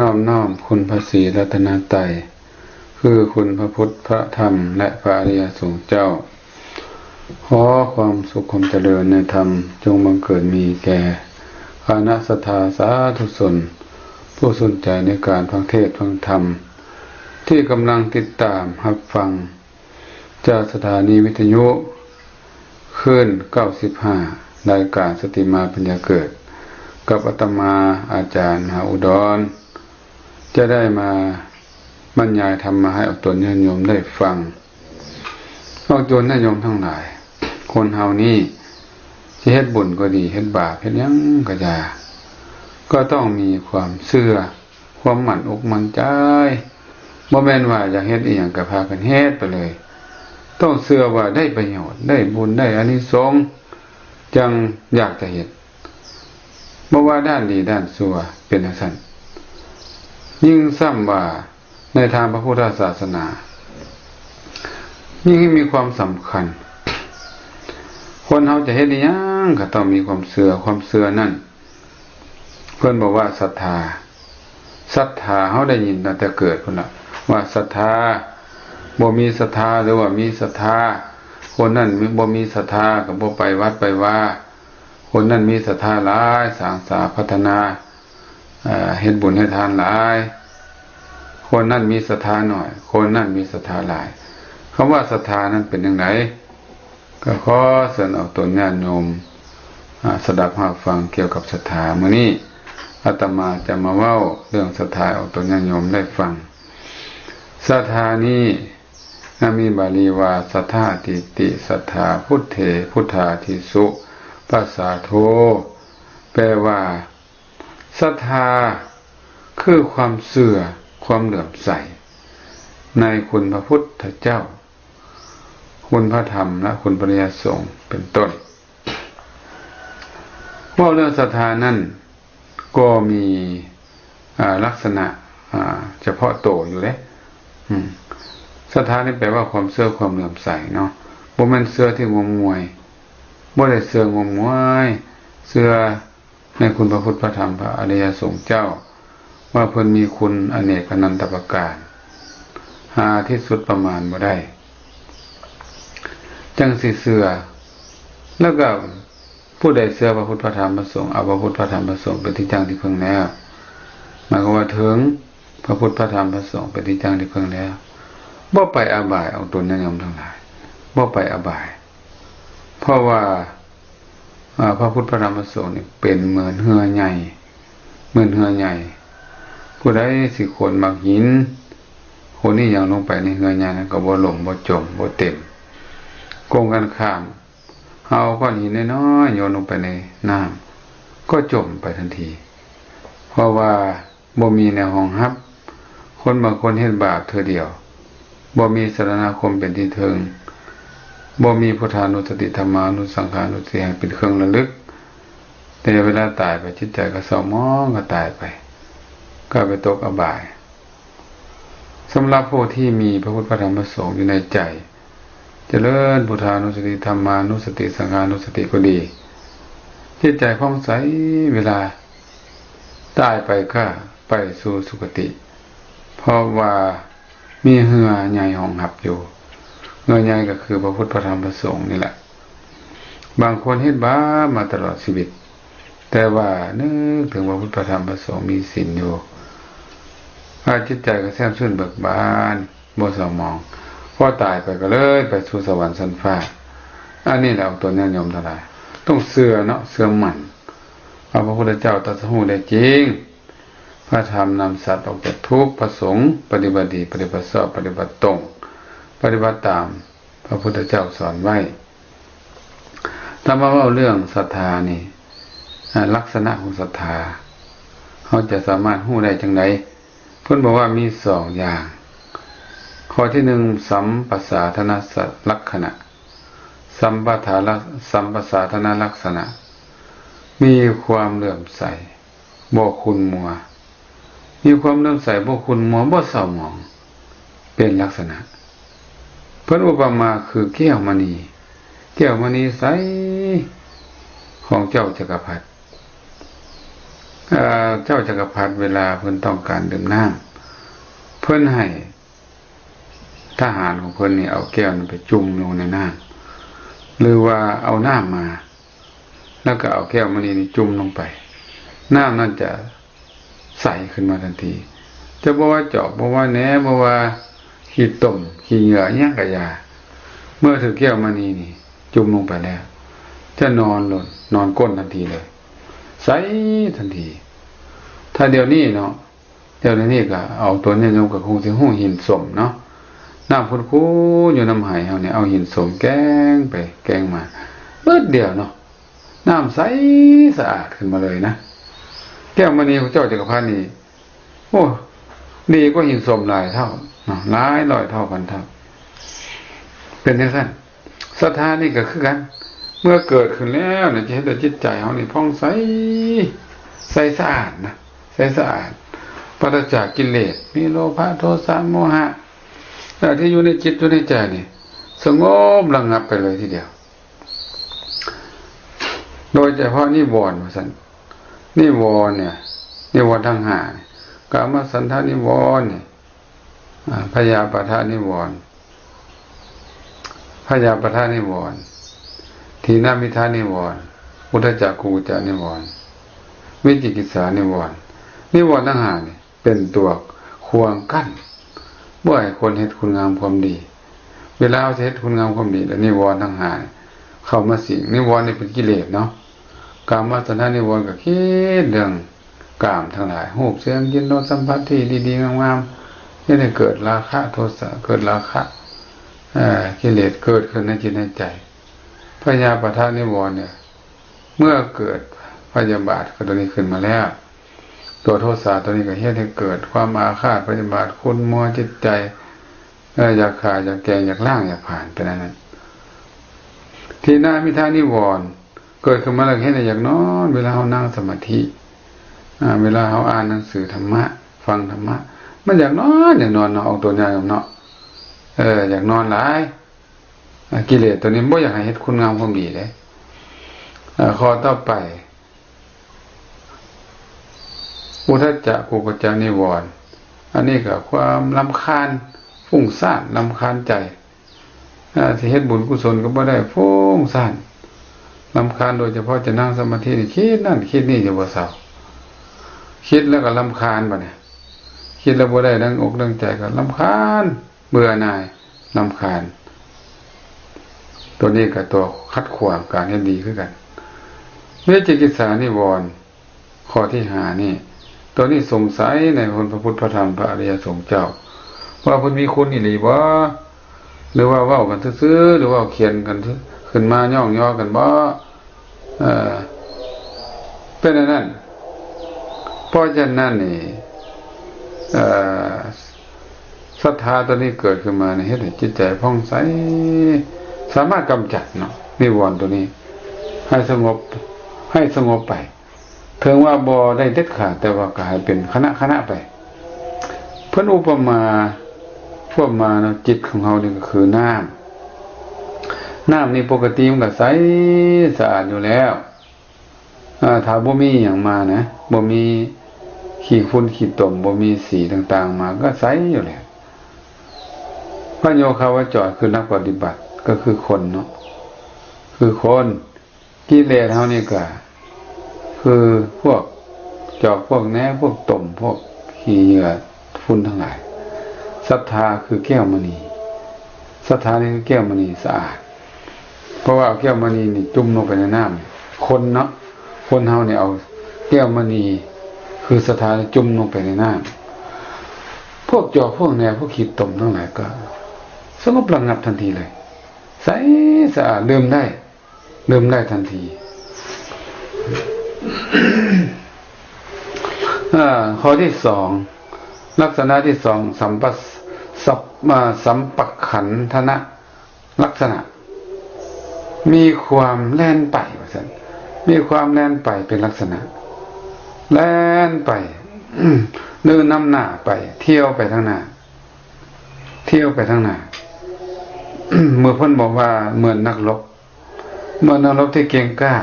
น้อมคุณพระศรีรัตนตรัยคือคุณพระพุทธพระธรรมและพระอริยสงฆ์เจ้าขอความสุขความเจริญในธรรมจงบังเกิดมีแก่คณะสัทธาสาธุชนผู้สนใจในการฟังเทศน์ฟังธรรมที่กำลังติดตามรับฟังจากสถานีวิทยุขึ้น95รายการสติมาปัญญาเกิดกับอาตมาอาจารย์มหาอุดรจะได้มาบรรยายธรรมมาให้ออกตนญาติโยมได้ฟังออกตนญาติโยมทั้งหลายคนเฮานี่สิเฮ็ดบุญก็ดีเฮ็ดบาปเฮ็ดหยังก็อย่าก็ต้องมีความเชื่อความหมั่นอกมั่นใจบ่แม่นว่าอยากเฮ็ดอีหยังก็พากันเฮ็ดไปเลยต้องเชื่อว่าได้ประโยชน์ได้บุญได้อานิสงส์จังอยากจะเฮ็ดบ่ว่าด้านดีด้านชั่วเป็นจังซั่นยิ่งซ้ำว่าในทางพระพุทธศาสนายิ่งมีความสำคัญคนเฮาจะเฮ็ดอีหยังก็ต้องมีความเชื่อนั่นเพิ่นบอกว่าศรัทธาเฮาได้ยินตั้งแต่เกิดพุ่นน่ะว่าศรัทธาบ่มีศรัทธาหรือว่ามีศรัทธาคนนั้นบ่มีศรัทธาก็บ่ไปวัดไปว่าคนนั้นมีศรัทธาหลายสร้างสาพัฒนาเฮ็ดบุญให้ทานหลายคนนั้นมีศรัทธาหน่อยคนนั้นมีศรัทธาหลายคำว่าศรัทธานั้นเป็นจังไดก็ขอเชิญเอาตนญาติโยมสดับรับฟังเกี่ยวกับศรัทธามื้อนี้อาตมาจะมาเว้าเรื่องศรัทธาเอาตนญาติโยมได้ฟังศรัทธานี้มีบาลีว่าสัทธาติติสัทธาพุทเถพุทธาทิสุปัสสาโธแปลว่าศรัทธาคือความเชื่อความเหลื่อมใสในคุณพระพุทธเจ้าคุณพระธรรมและคุณพระอริยสงฆ์เป็นต้นว่าเรื่องศรัทธานั้นก็มีลักษณะเฉพาะตัวอยู่เลยศรัทธานี่แปลว่าความเชื่อความเหลื่อมใสเนาะบ่แม่นเชื่อที่งมงวยบ่ได้เชื่องมงวยเชื่อในคุณพระพุทธพระธรรมพระอริยสงฆ์เจ้าว่าเพิ่นมีคุณอเนกอนันตประการหาที่สุดประมาณบ่ได้จังสิเชื่อแล้วก็ผู้ใดเชื่อพระพุทธพระธรรมพระสงฆ์เอาพระพุทธพระธรรมพระสงฆ์เป็นที่ตั้งที่พึ่งแล้วหมายความว่าถึงพระพุทธพระธรรมพระสงฆ์เป็นที่ตั้งที่พึ่งแล้วบ่ไปอบายเอาตนญาติโยมทั้งหลายบ่ไปอบายเพราะว่าพระพุทธพระธรรมพระสงฆ์นี่เป็นเหมือนเรือใหญ่ผู้ใดสิคนมักหินคนนี้ยังลงไปในเรือใหญ่นั้นก็บ่ล่มบ่จมบ่เต็มโกงกันข้ามเอาก้อนหินน้อยๆโยนลงไปในน้ำก็จมไปทันทีเพราะว่าบ่มีแนวรองรับคนบางคนเฮ็ดบาปเทื่อเดียวบ่มีสรณคมเป็นที่ถึงบ่มีพุทธานุสติธรรมานุสังขานุสติให้เป็นเครื่องระลึกแต่เวลาตายไปจิตใจก็เศร้าหมองก็ตายไปก็ไปตกอบายสำหรับผู้ที่มีพระพุทธพระธรรมพระสงฆ์อยู่ในใจเจริญพุทธานุสติธรรมานุสติสังฆานุสติก็ดีจิตใจผ่องใสเวลาตายไปก็ไปสู่สุคติเพราะว่ามีเหือใหญ่ห้องหับอยู่เหือใหญ่ก็คือพระพุทธพระธรรมพระสงฆ์นี่แหละบางคนเฮ็ดบาปมาตลอดชีวิตแต่ว่านึกถึงพระพุทธพระธรรมพระสงฆ์มีศีลอยู่จิตใจก็แช่มชื่นเบิกบานบ่เศร้าหมองพอตายไปก็เลยไปสู่สวรรค์ชั้นฟ้าอันนี้แหละตัวญาติโยมทั้งหลายต้องเชื่อเนาะเชื่อมั่นว่าพระพุทธเจ้าตรัสรู้ได้จริงพระธรรมนำสัตว์ออกจากทุกข์ประสงค์ปฏิบัติดีปฏิบัติชอบปฏิบัติตรงปฏิบัติตามพระพุทธเจ้าสอนไว้ถ้ามาว่าเรื่องศรัทธานี่ลักษณะของศรัทธาเขาจะสามารถรู้ได้จังไดเพิ่นบอกว่ามี2อย่างข้อที่1สัมปสาทนาลักษณะสัมปทาสัมปสาทนาลักษณะมีความเลื่อมใสบ่ขุ่นมัวมีความเลื่อมใสบ่ขุ่นมัวบ่เศร้าหมองเป็นลักษณะเพิ่นอุปมาคือแก้วมณีใสของเจ้าจักรพรรดิ เจ้าจักรพรรดิเวลาเพิ่นต้องการดื่มน้ำเพิ่นให้ทหารของเพิ่นนี่เอาแก้วนั้นไปจุ่มลงในน้ำหรือว่าเอาน้ำมาแล้วก็เอาแก้วมณีนี่จุ่มลงไปน้ำนั้นจะใสขึ้นมาทันทีจะบอกว่าเจาะบอกว่าแหนบอกว่าขี้ต้มขี้เหงื่อเนี่ยกะยาเมื่อถือแก้วมณีนี่จุ่มลงไปแล้วจะนอนหล่นนอนก้นทันทีเลยใสทันทีถ้าเดี๋ยวนี้เนาะเดี๋ยวนี้ก็เอาตัวนี้ยกกับคงสิหู้หินสมเนาะน้ำคุ้นๆอยู่น้ำไหเฮาเนี่ยเอาหินสมแกงไปแกงมาเบิดเดียวเนาะน้ำใสสะอาดขึ้นมาเลยนะแก้วมณีของเจ้าจักรพรรดินี่โอ้ดีกว่าหินสมหลายเท่าหลายร้อยเท่าพันเท่าเป็นจังซั่นศรัทธานี่ก็คือกันเมื่อเกิดขึ้นแล้วเนี่ยจะเห็นแต่จิตใจเฮานี่ผ่องใสใสสะอาดนะใสสะอาดปราศจากกิเลสมีโลภะโทสะโมหะแต่ที่อยู่ในจิตอยู่ในใจนี่สงบระงับไปเลยทีเดียวโดยเฉพาะนิวรณ์ว่าซั่นนิวรณ์เนี่ยนิวรณ์ทั้งห้ากามสันทานิวรณ์พยาปทานิวรณ์พยาปทานิวรณ์ทีนามิทานิวรณ์อุทธัจจะกุกุจจะนิวรณ์วิจิกิจฉานิวรณ์นิวรณ์ทั้งห้านี่เป็นตัวขวางกั้นบ่ให้คนเฮ็ดคุณงามความดีเวลาเอาเฮ็ดคุณงามความดีแล้วนิวรณ์ทั้งห้าเข้ามาสิงนิวรณ์นี่เป็นกิเลสเนาะกามสันทานิวรณ์ก็คิดเรื่องกามทั้งหลายรูปเสียงกลิ่นรสสัมผัสที่ดีๆงามๆนี่ได้เกิดราคะโทสะเกิดราคะกิเลสเกิดขึ้นในจิตในใจพยาปทานิวรณ์เนี่ยเมื่อเกิดพยาบาทก็ตัวนี้ขึ้นมาแล้วตัวโทสะตัวนี้ก็เฮ็ดให้เกิดความอาฆาตพยาบาทคุณมัวจิตใจอยากฆ่าอยากแกล้งอยากล่างอยากผ่านเป็นนั้นทีนามิทานิวรณ์เกิดขึ้นมาแล้วเฮ็ดให้อยากนอนเวลาเฮานั่งสมาธิเวลาเฮาอ่านหนังสือธรรมะฟังธรรมะมันอยากนอนเนาะเอาตัวใหญ่เนาะอยากนอนหลายกิเลสตัวนี้บ่อยากให้เฮ็ดคุณงามความดีเด้ข้อต่อไปอุทธัจจะกุกุจจะนิวรณ์อันนี้ก็ความรำคาญฟุ้งซ่านรำคาญใจสิเฮ็ดบุญกุศลก็บ่ได้ฟุ้งซ่านรำคาญโดยเฉพาะจะนั่งสมาธินี่คิดนั่นคิดนี่จะบ่เศร้าคิดแล้วก็รำคาญบัดนี้คิดแล้วบ่ได้ดังอกดังใจก็รำคาญเบื่อหน่ายรำคาญตัวนี้ก็ตัวคัดขวางการให้ดีคือกันวิจิกิจฉานิวรณ์ข้อที่5นี่ตัวนี้สงสัยในพระพุทธพระธรรมพระอริยสงฆ์เจ้าว่าเพิ่นมีคุณอีหลีบ่หรือว่าเว้ากันซื่อๆหรือว่าเขียนกันขึ้นมาย่องย่อกันบ่เป็นอันนั้นเพราะฉะนั้นนี่ศรัทธาตัวนี้เกิดขึ้นมาเฮ็ดให้จิตใจผ่องใสสามารถกำจัดเนาะนิวรณ์ตัวนี้ให้สงบไปถึงว่าบ่ได้เด็ดขาดแต่ว่าก็ให้เป็นคณะไปเพิ่นอุปมาพวกมาเนาะจิตของเฮานี่ก็คือน้ำนี่ปกติมันก็ใสสะอาดอยู่แล้วถ้าบ่มีหยังมานะบ่มีขี้ฝุ่นขี้ตมบ่มีสีต่างๆมาก็ใสอยู่แล้วพระโยคาวจรคือนักปฏิบัติก็คือคนเนาะคือคนกิเลสเฮานี่ก็คือพวกจอกพวกแหนพวกตมพวกขี้เหงื่อฝุ่นทั้งหลายศรัทธาคือแก้วมณีศรัทธานี่คือแก้วมณีสะอาดเพราะว่าแก้วมณีนี่จุ่มลงไปในน้ำคนเนาะคนเฮาเนี่ยเอาแก้วมณีคือศรัทธาจุ่มลงไปในน้ำพวกจอกพวกแหนพวกขี้ตมทั้งหลายก็สงบระงับทันทีเลยใสสะอาดลืมได้ทันทีข้อที่2ลักษณะที่2สัมปัขันธนะลักษณะมีความแล่นไปว่าซั่นมีความแล่นไปเป็นลักษณะแล่นไปเดินนำหน้าไปเที่ยวไปข้างหน้าเมื่อเพิ่นบอกว่าเหมือนนักรบที่เก่งกล้า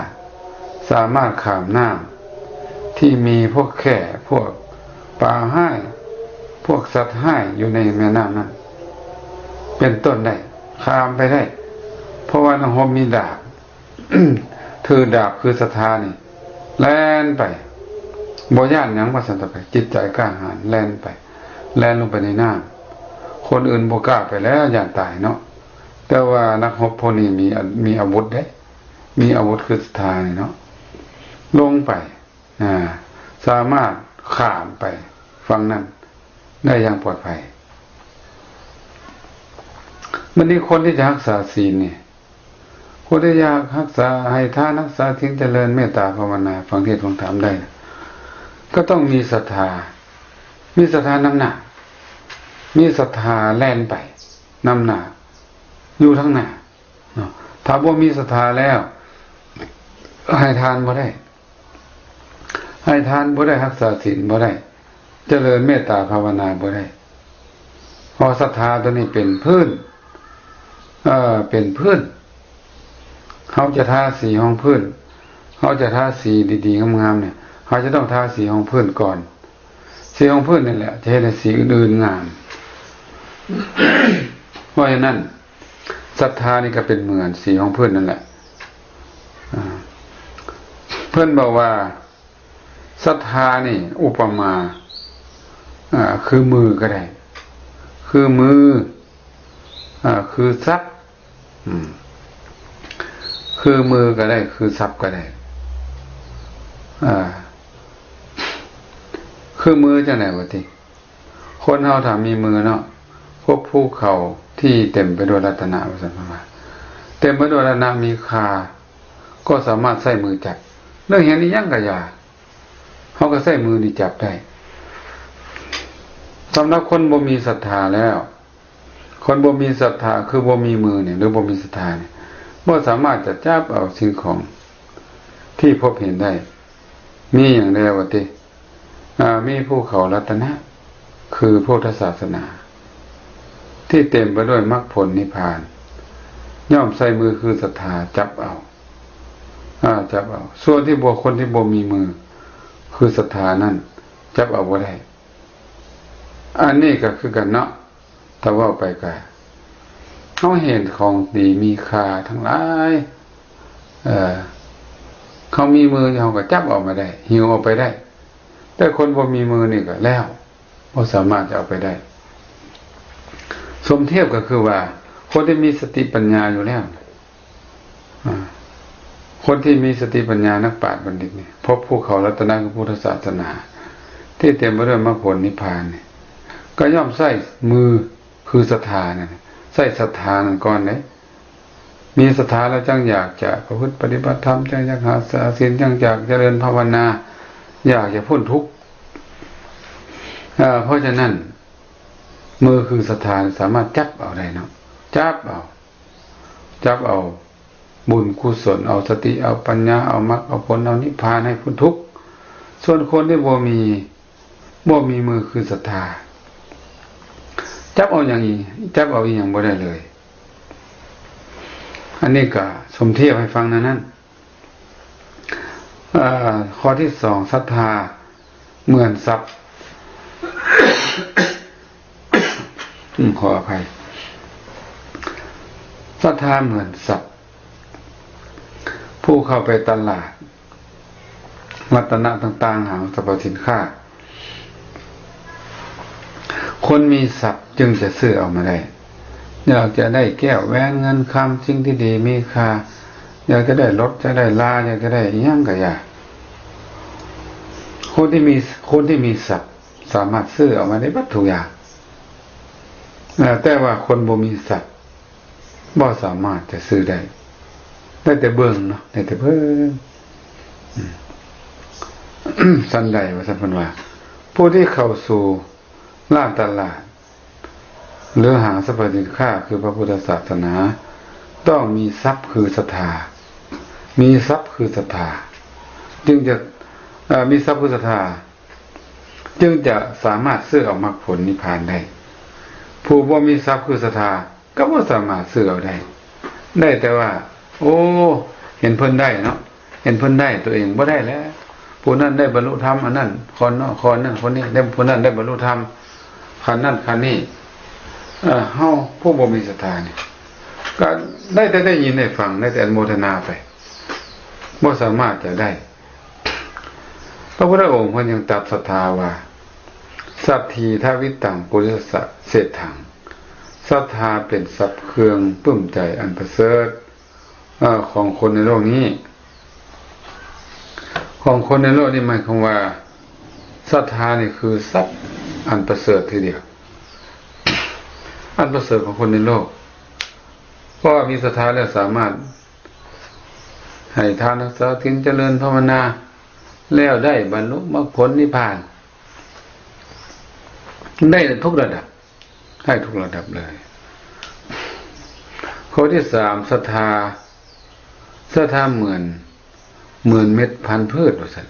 สามารถข้ามน้ำ ที่มีพวกแค่พวกปลาให้พวกสัตว์ให้อยู่ในแม่น้ำนั้นเป็นต้นได้ข้ามไปได้เพราะว่าน้องโฮมมีดาบ ถือดาบคือศรัทธานี่แล่นไปบ่ย่านหยังว่าซั่นต่อไปจิตใจกล้าหาญแล่นไปแล่นลงไปในน้ำคนอื่นบ่กล้าไปแล้วย่านตายเนาะแต่ว่านักรบพวกนี้มีอาวุธเด้มีอาวุธคือศรัทธานี่เนาะลงไปสามารถข้ามไปฝั่งนั้นได้อย่างปลอดภัยมันนี่คนที่จะรักษาศีลเนี่ยคนที่อยากรักษาให้ทานรักษาทิ้งเจริญเมตตาภาวนาฟังเทศน์ฟังธรรมได้ก็ต้องมีศรัทธามีศรัทธานำหน้ามีศรัทธาแล่นไปนำหน้าอยู่ทั้งหน้าถ้าบ่มีศรัทธาแล้วให้ทานบ่ได้ให้ทานบ่ได้รักษาศีลบ่ได้เจริญเมตตาภาวนาบ่ได้เพราะศรัทธาตัวนี้เป็นพื้นเป็นพื้นเขาจะทาสีห้องพื้นเขาจะทาสีดีๆงามๆเนี่ยเขาจะต้องทาสีห้องพื้นก่อนสีห้องพื้นนี่แหละจะให้ได้สีอื่นๆงาม เพราะฉะนั้นศรัทธานี่ก็เป็นเหมือนสีห้องพื้นนั่นแหละเพื่อนบอกว่าศรัทธานี่อุปมาคือมือก็ได้คือมือคือทรัพย์คือมือก็ได้คือทรัพย์ก็ได้คือมือจะไหนวะทีคนเฮาถ้ามีมือเนาะพวกภูเขาที่เต็มไปด้วยรัตนะว่าซั่นว่าเต็มไปด้วยรัตนะมีค่าก็สามารถใช้มือจับเรื่องเห็นนี่ยังก็อย่าเฮาก็ใช้มือนี่จับได้สำหรับคนบ่มีศรัทธาแล้วคนบ่มีศรัทธาคือบ่มีมือเนี่ยหรือบ่มีศรัทธาเนี่ยบ่สามารถจะจับเอาสิ่งของที่พบเห็นได้มีอย่างใดว่าติมีภูเขารัตนะคือพุทธศาสนาที่เต็มไปด้วยมรรคผลนิพพานย่อมใส่มือคือศรัทธาจับเอาจับเอาส่วนที่คนที่บ่มีมือคือศรัทธานั้นจับเอาบ่ได้อันนี้ก็คือกันเนาะถ้าว่าไปก็เขาเห็นของดีมีค่าทั้งหลายเขามีมือเขาก็จับออกมาได้หิวเอาไปได้แต่คนบ่มีมือนี่ก็แล้วบ่สามารถจะเอาไปได้สมเทียบก็คือว่าคนที่มีสติปัญญาอยู่แล้วคนที่มีสติปัญญานักปราชญ์บัณฑิตเนี่ยพบภูเขารัตนะคือพุทธศาสนาที่เต็มไปด้วยมรรคผลนิพพานเนี่ยก็ย่อมใส่มือคือศรัทธานั่นใส่ศรัทธานั่นก่อนเลยมีศรัทธาแล้วจังอยากจะประพฤติปฏิบัติธรรมจังอยากหาศีลจังอยากเจริญภาวนาอยากจะพ้นทุกข์เพราะฉะนั้นมือคือศรัทธาสามารถจับเอาได้เนาะจับเอาบุญกุศลเอาสติเอาปัญญาเอามรรคเอาผลเอานิพพานให้พ้นทุกข์ส่วนคนที่บ่มีมือคือศรัทธาจับเอาอย่างนี้จับเอาอย่างบ่ได้เลยอันนี้ก็สมเทียบให้ฟังนั้นข้อที่สองศรัทธาเหมือนทรัพย์ ขออภัยศรัทธาเหมือนทรัพย์ผู้เข้าไปตลาดวัตนะต่างๆหาสรรพสินค้าคนมีทรัพย์จึงจะซื้อเอามาได้อยากจะได้แก้วแหวนเงินคำสิ่งที่ดีมีค่าอยากจะได้รถจะได้ลาอยากจะได้อิหยังก็อยากคนที่มีทรัพย์สามารถซื้อเอามาได้ทุกอย่างแต่ว่าคนบ่มีทรัพย์บ่สามารถจะซื้อได้แต่เบิ่งเนาะได้แต่เบิ่งสันใดว่าสันเพิ่นว่าผู้ที่เข้าสู่ลาดตลาดหรือหาสรรพสินค้าคือพระพุทธศาสนาต้องมีทรัพย์คือศรัทธามีทรัพย์คือศรัทธาจึงจะมีทรัพย์คือศรัทธาจึงจะสามารถซื้อเอามรรคผลนิพพานได้ผู้บ่มีทรัพย์คือศรัทธาก็บ่สามารถซื้อเอาได้แต่ว่าโอ้เห็นเพิ่นได้เนาะเห็นเพิ่นได้ตัวเองบ่ได้แล้ว ผู้นั้นได้บรรลุธรรมอันนั้นคนนั้นคนนี้ได้ผู้นั้นได้บรรลุธรรมขันนั้นขันนี้เฮาผู้บ่มีศรัทธานี่ก็ได้แต่ได้ยินได้ฟังได้แต่อนุโมทนาไปบ่สามารถจะได้พระพุทธองค์เพิ่นยังตรัสศรัทธาว่าสัทธีทวิตังปุริสะเศรษฐังศรัทธาเป็นทรัพย์เครื่องปลื้มใจอันประเสริฐของคนในโลกนี้ของคนในโลกนี้หมายความว่าศรัทธานี่คือทรัพย์อันประเสริฐทีเดียวอันประเสริฐของคนในโลกเพราะมีศรัทธาแล้วสามารถให้ทานรักษาศีลเจริญภาวนาแล้วได้บรรลุมรรคผลนิพพานได้ทุกระดับให้ทุกระดับเลยข้อที่สามศรัทธาเหมือนเม็ดพันธุ์พืชว่าซั่น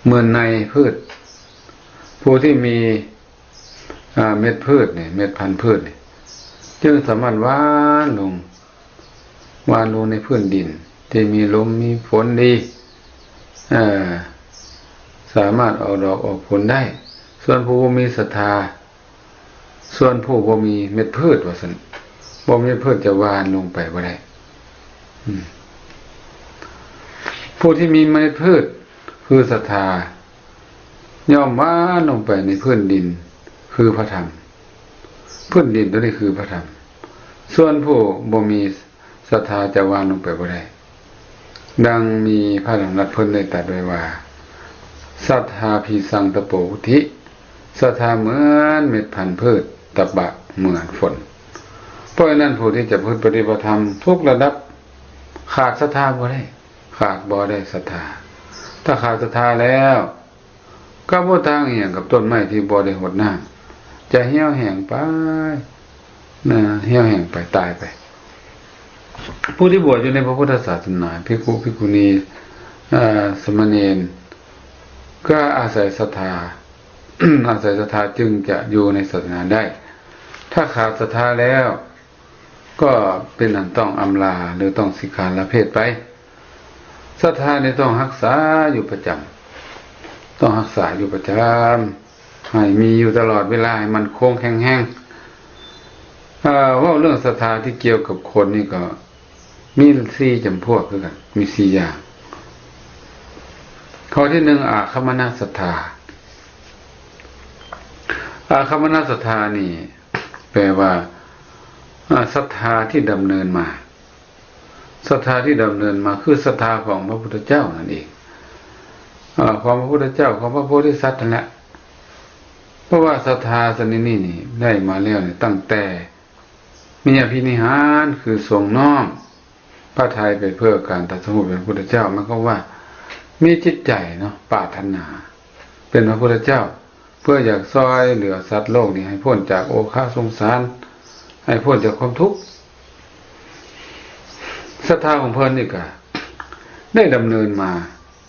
เหมือนในพืชผู้ที่มีเม็ดพืชเนี่ยเม็ดพันธุ์พืชเนี่ยจึงสามารถหว่านลงในพื้นดินที่มีลมมีฝนดีสามารถออกดอกออกผลได้ส่วนผู้มีศรัทธาส่วนผู้บ่มีเม็ดพืชว่าซั่นบ่มีเม็ดพืชจะหว่านลงไปบ่ได้ผู้ที่มีเมล็ดพืชคือศรัทธาย่อมหว่านลงไปในพื้นดินคือพระธรรมพื้นดินตัวนี้คือพระธรรมส่วนผู้บ่มีศรัทธาจะหว่านลงไปบ่ได้ดังมีพระดำรัสเพิ่นได้ตรัสไว้ว่าศรัทธาภิสังตโปอุทิศรัทธาเหมือนเม็ดพันธุ์พืชตบะเหมือนฝนเพราะฉะนั้นผู้ที่จะพึ่งปฏิบัติธรรมทุกระดับขาดศรัทธาบ่ได้ขาดบ่ได้ศรัทธาถ้าขาดศรัทธาแล้วก็บ่ต่างอย่างกับต้นไม้ที่บ่ได้รดน้ำจะเหี่ยวแห้งไปเหี่ยวแห้งไปตายไปผู้ที่บวชอยู่ในพระพุทธศาสนาภิกขุภิกขุณีสมณเณรก็อาศัยศรัทธา อาศัยศรัทธาจึงจะอยู่ในศาสนาได้ถ้าขาดศรัทธาแล้วก็เป็นอันต้องอำลาหรือต้องสิกขาลาเพศไปศรัทธาเนี่ยต้องรักษาอยู่ประจำต้องรักษาอยู่ประจำให้มีอยู่ตลอดเวลาให้มันคงแข็งแรงว่าเรื่องศรัทธาที่เกี่ยวกับคนนี่ก็มี4จำพวกคือกันมี4อย่างข้อที่1อาคัมมนศรัทธาอาคัมมนศรัทธานี่แปลว่าศรัทธาที่ดำเนินมาศรัทธาที่ดำเนินมาคือศรัทธาของพระพุทธเจ้านั่นเองของพระพุทธเจ้าของพระโพธิสัตว์นั่นแหละเพราะว่าศรัทธาชนิดนี้นี่ได้มาแล้วเนี่ยตั้งแต่มีอภินิหารคือทรงน้อมพระทัยไปเพื่อการตรัสรู้เป็นพระพุทธเจ้ามันก็ว่ามีจิตใจเนาะปรารถนาเป็นพระพุทธเจ้าเพื่ออยากช่วยเหลือสัตว์โลกนี้ให้พ้นจากโอฆาสงสารให้พ้นจากความทุกข์ศรัทธาของเพิ่นนี่ก็ได้ดำเนินมา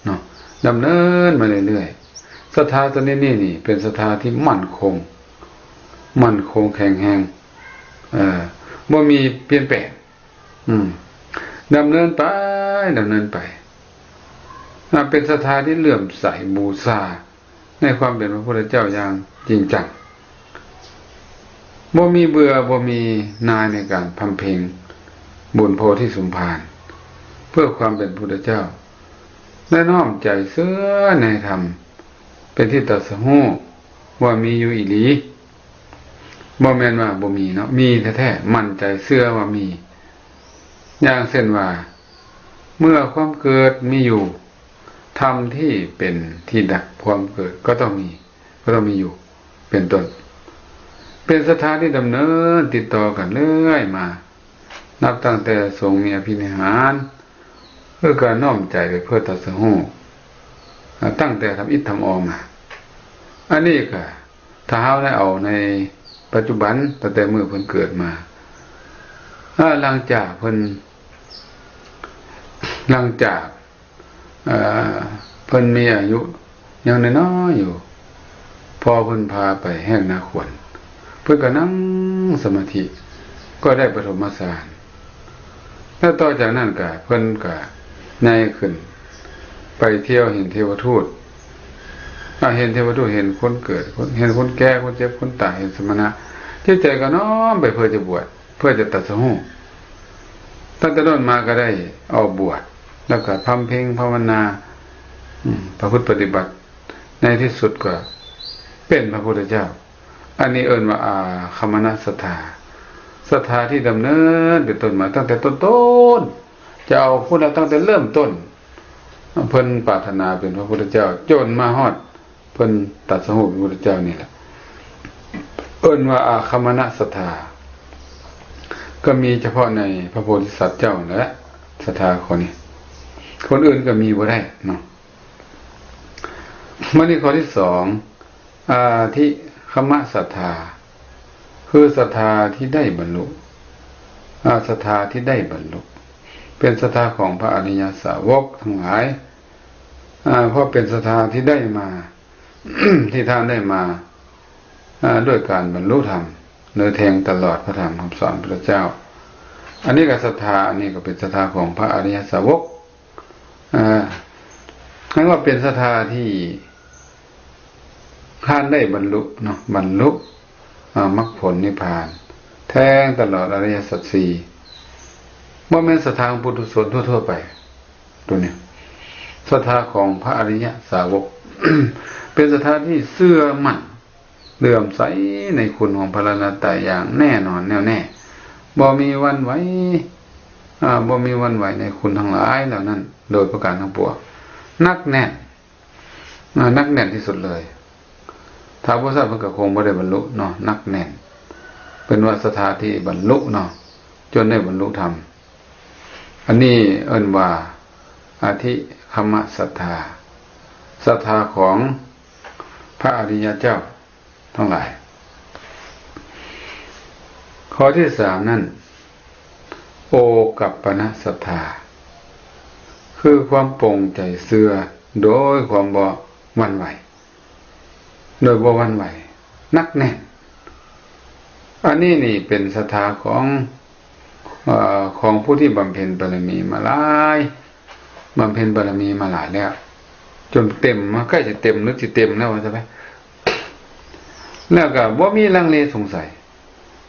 เนาะดำเนินมาเรื่อยๆศรัทธาตัวนี้นี่เป็นศรัทธาที่มั่นคงแข็งแรงบ่มีเปลี่ยนแปลงดำเนินไปเป็นศรัทธาที่เลื่อมใสบูชาในความเป็นพระพุทธเจ้าอย่างจริงจังบ่มีเบื่อบ่มีนายในการพำเพ็ญบุญโพธิสมภารเพื่อความเป็นพระพุทธเจ้าและน้อมใจเชื่อในธรรมเป็นที่ตรัสรู้ว่ามีอยู่อีหลีบ่แม่นว่าบ่มีเนาะมีแท้ๆมั่นใจเชื่อว่ามีอย่างเช่นว่าเมื่อความเกิดมีอยู่ธรรมที่เป็นที่ดับความเกิดก็ต้องมีอยู่เป็นต้นเป็นศรัทธาที่ดำเนินติดต่อกันเรื่อยมานับตั้งแต่ทรงมีอภินิหารเพื่อการน้อมใจไปเพื่อตรัสรู้ตั้งแต่ทำอิทธรรมออกมาอันนี้ก็ถ้าเฮาได้เอาในปัจจุบันตั้งแต่เมื่อเพิ่นเกิดมาหลังจากเพิ่นมีอายุยังน้อยอยู่พอเพิ่นพาไปแห้งนาขวนเพิ่นก็นั่งสมาธิก็ได้ปฐมฌานแล้วต่อจากนั้นก็เพิ่นก็ใหญ่ขึ้น ไปเที่ยวเห็นเทวทูตเห็นเทวทูตเห็นคนเกิดเห็นคนแก่คนเจ็บคนตายเห็นสมณะจิตใจก็น้อมไปเพื่อจะบวชเพื่อจะตรัสรู้ตั้งแต่ต้นมาก็ได้เอาบวชแล้วก็ทำเพ่งภาวนาประพฤติปฏิบัติในที่สุดก็เป็นพระพุทธเจ้าอันนี้เอิ้นว่าคมนศรัทธาศรัทธาที่ดำเนินเป็นต้นมาตั้งแต่ต้นจะเอาพูดแล้วตั้งแต่เริ่มต้นเพิ่นปรารถนาเป็นพระพุทธเจ้าจนมาฮอดเพิ่นตรัสรู้เป็นพระพุทธเจ้านี่แหละเอิ้นว่าคมนศรัทธาก็มีเฉพาะในพระโพธิสัตว์เจ้านั่นแหละศรัทธาคนนี้คนอื่นก็มีบ่ได้เนาะมาในข้อที่2ที่คมศรัทธาคือศรัทธาที่ได้บรรลุศรัทธาที่ได้บรรลุเป็นศรัทธาของพระอริยสาวกทั้งหลายเพราะเป็นศรัทธาที่ได้มา ที่ท่านได้มาด้วยการบรรลุธรรมเนื้อแทงตลอดพระธรรมคำสอนพระเจ้าอันนี้ก็ศรัทธาอันนี้ก็เป็นศรัทธาของพระอริยสาวกนั่นว่าเป็นศรัทธาที่ท่านได้บรรลุเนาะบรรลุมรรคผลนิพพานแทงตลอดอริยสัจสี่บ่แม่นศรัทธาของปุถุชนทั่วๆไปตัวนี้ศรัทธาของพระอริยสาวก เป็นศรัทธาที่เชื่อมั่นเลื่อมใสในคุณของพระรัตนตรัยอย่างแน่นอนแน่วแน่บ่มีวันไหวบ่มีวันไหวในคุณทั้งหลายเหล่านั้นโดยประการทั้งปวงนักแน่นนักแน่นที่สุดเลยถ้าบ่ทราบเพิ่นก็คงบ่ได้บรรลุเนาะนักแน่นเป็นว่าศรัทธาที่บรรลุเนาะจนได้บรรลุธรรมอันนี้เอิ้นว่าธิคมศรัทธาศรัทธาของพระอริยเจ้าทั้งหลายข้อที่3นั่นโอกัปปนศรัทธาคือความปรงใจเชื่อโดยความบ่หวั่นไหวโดยบ่หวั่นไหวนักแน่นอันนี้นี่เป็นศรัทธาของผู้ที่บำเพ็ญบารมีมาหลายบำเพ็ญบารมีมาหลายแล้วจนเต็มมาใกล้จะเต็มหรือจะเต็มแล้วใช่ไหมแล้วก็บ่มีลังเลสงสัย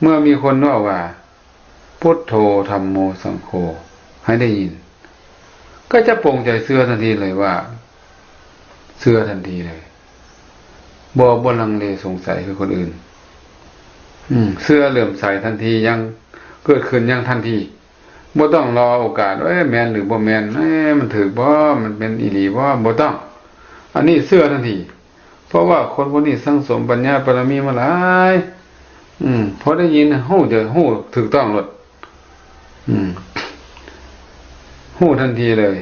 เมื่อมีคนว่าพุทโธธัมโมสังโฆให้ได้ยินก็จะปรงใจเชื่อทันทีเลยว่าเชื่อทันทีเลยบ่ลังเลสงสัยคือคนอื่นเชื่อเลื่อมใสทันทียังเกิดขึ้นยังทันทีบ่ต้องรอโอกาสแม่นหรือบ่แม่นมันถูกบ่มันเป็นอีหลีบ่ต้องอันนี้เชื่อทันทีเพราะว่าคนพวกนี้สังสมปัญญาบารมีมาหลายพอได้ยินฮู้ถูกต้องหมดฮู้ทันทีเลย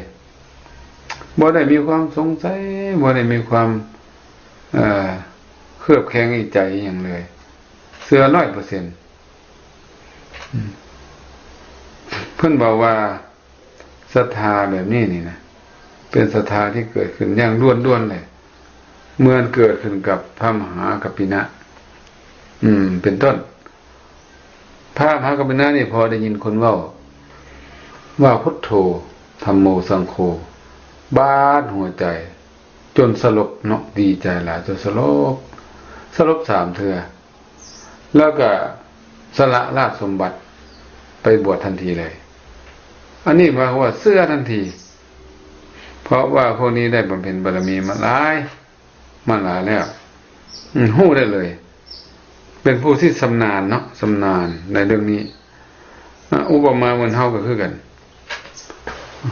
บ่ได้มีความสงสัยบ่ได้มีความเคลือบแคลงในใจอย่างเลยเชื่อ 100%เพิ่นบอกว่าศรัทธาแบบนี้นี่นะเป็นศรัทธาที่เกิดขึ้นอย่างล้วนๆเลยเหมือนเกิดขึ้นกับพระมหากัปปินะเป็นต้นพระมหากัปปินะนี่พอได้ยินคนว่าพุทโธธัมโมสังโฆบาดหัวใจจนสลบเนาะดีใจหลายจนสลบ3 เทื่อแล้วก็สละราชสมบัติไปบวชทันทีเลยอันนี้หมายความว่าเชื่อทันทีเพราะว่าพวกนี้ได้บำเพ็ญบารมีมาหลายแล้วฮู้ได้เลยเป็นผู้ที่ชำนาญเนาะชำนาญในเรื่องนี้อุปมาเหมือนเฮาก็คือกัน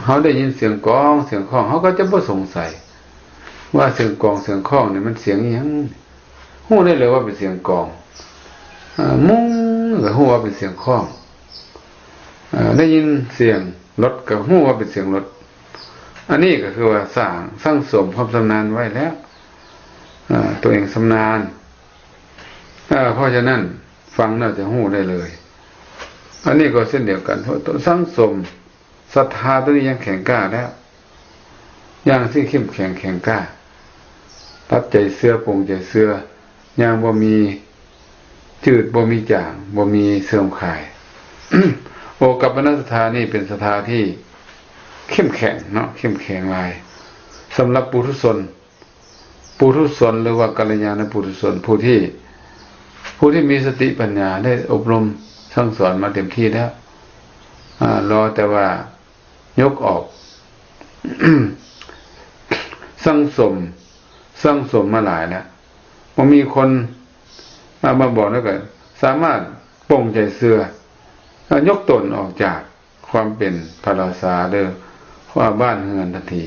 เฮาได้ยินเสียงกลองเสียงค้องเฮาก็จะบ่สงสัยว่าเสียงกลองเสียงค้องนี่มันเสียงอีหยังฮู้ได้เลยว่าเป็นเสียงกลองมุ้งก็ฮู้ว่าเป็นเสียงค้องได้ยินเสียงรถก็ฮู้ว่าเป็นเสียงรถอันนี้ก็คือว่าสร้างสมความชำนาญไว้แล้วตัวเองชำนาญเพราะฉะนั้นฟังน่าจะฮู้ได้เลยอันนี้ก็เช่นเดียวกันเพราะตัวสร้างสมศรัทธาตัวนี้ยังแข็งกล้าแล้วอย่างที่เข้มแข็งกล้าตัดใจเสื้อปรงใจเสื้ออย่างบ่มีจืดบ่มีจางบ่มีเสื่อมคลาย โอกัปปนศรัทธานี่เป็นศรัทธาที่เข้มแข็งเนาะเข้มแข็งลาย สำหรับปุถุชนหรือว่ากัลยาณปุถุชนผู้ที่มีสติปัญญาได้อบรมสั่งสอนมาเต็มที่แล้วรอแต่ว่ายกออก สั่งสมมาหลายแล้วพอมีคนมาบอกแล้วก็สามารถปลงใจเสือยกตนออกจากความเป็นพระราชาเด้อว่าบ้านเฮือนทันที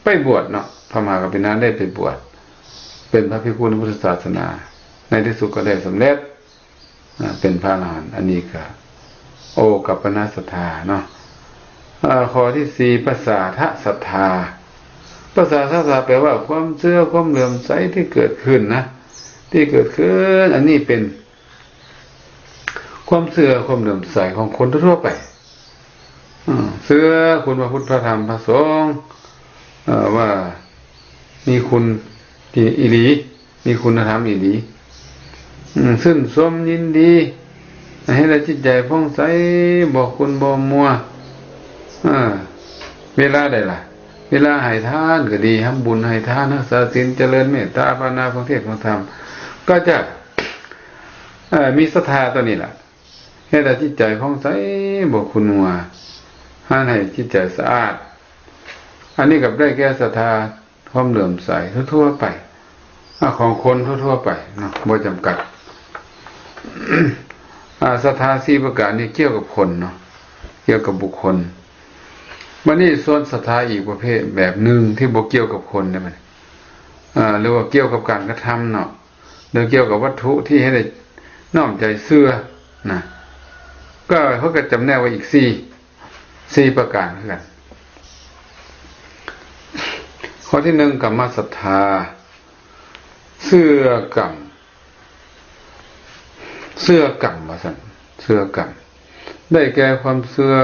ไปบวชเนาะพระมหากษัตริย์ได้ไปบวชเป็นพระภิกษุในพุทธศาสนาในที่สุดก็ได้สำเร็จเป็นพระอรหันต์อันนี้ก็โอกัปปนาศรัทธาเนาะข้อที่4ภาษาทศรัทธาภาษาทศรัทธาแปลว่าความเชื่อความเหลื่อมใสที่เกิดขึ้นนะที่เกิดขึ้นอันนี้เป็นความเชื่อความเหลื่อมใสของคนทั่วไปเชื่อคุณพระพุทธพระธรรมพระสงฆ์ว่ามีคุณที่อีหลีมีคุณธรรมอีหลีซึ่งสมยินดีให้เราจิตใจผ่องใสบอกคุณบ่มัวเวลาใดล่ะเวลาให้ทานก็ดีทำบุญให้ทานรักษาศีลเจริญเมตตาภาวนาฟังเทศน์ฟังธรรมก็จะมีศรัทธาตัวนี้ล่ะให้เราจิตใจผ่องใสบอกคุณมัวให้จิตใจสะอาดอันนี้กับได้แก่ศรัทธาความเหลื่อมใสทั่วๆไปของคนทั่วๆไปเนาะบ่จำกัดศรัทธา4ประการนี้เกี่ยวกับคนเนาะเกี่ยวกับบุคคลวันนี้ส่วนศรัทธาอีกประเภทแบบหนึ่งที่บ่เกี่ยวกับคนได้มั้ยหรือว่าเกี่ยวกับการกระทำเนาะหรือเกี่ยวกับวัตถุที่ให้ได้น้อมใจเชื่อนะก็เขาก็จำแนกไว้อีก4ประการคือกันข้อที่1กรรมศรัทธาเชื่อกรรมว่าซั่นเชื่อกรรมได้แก่ความเชื่อ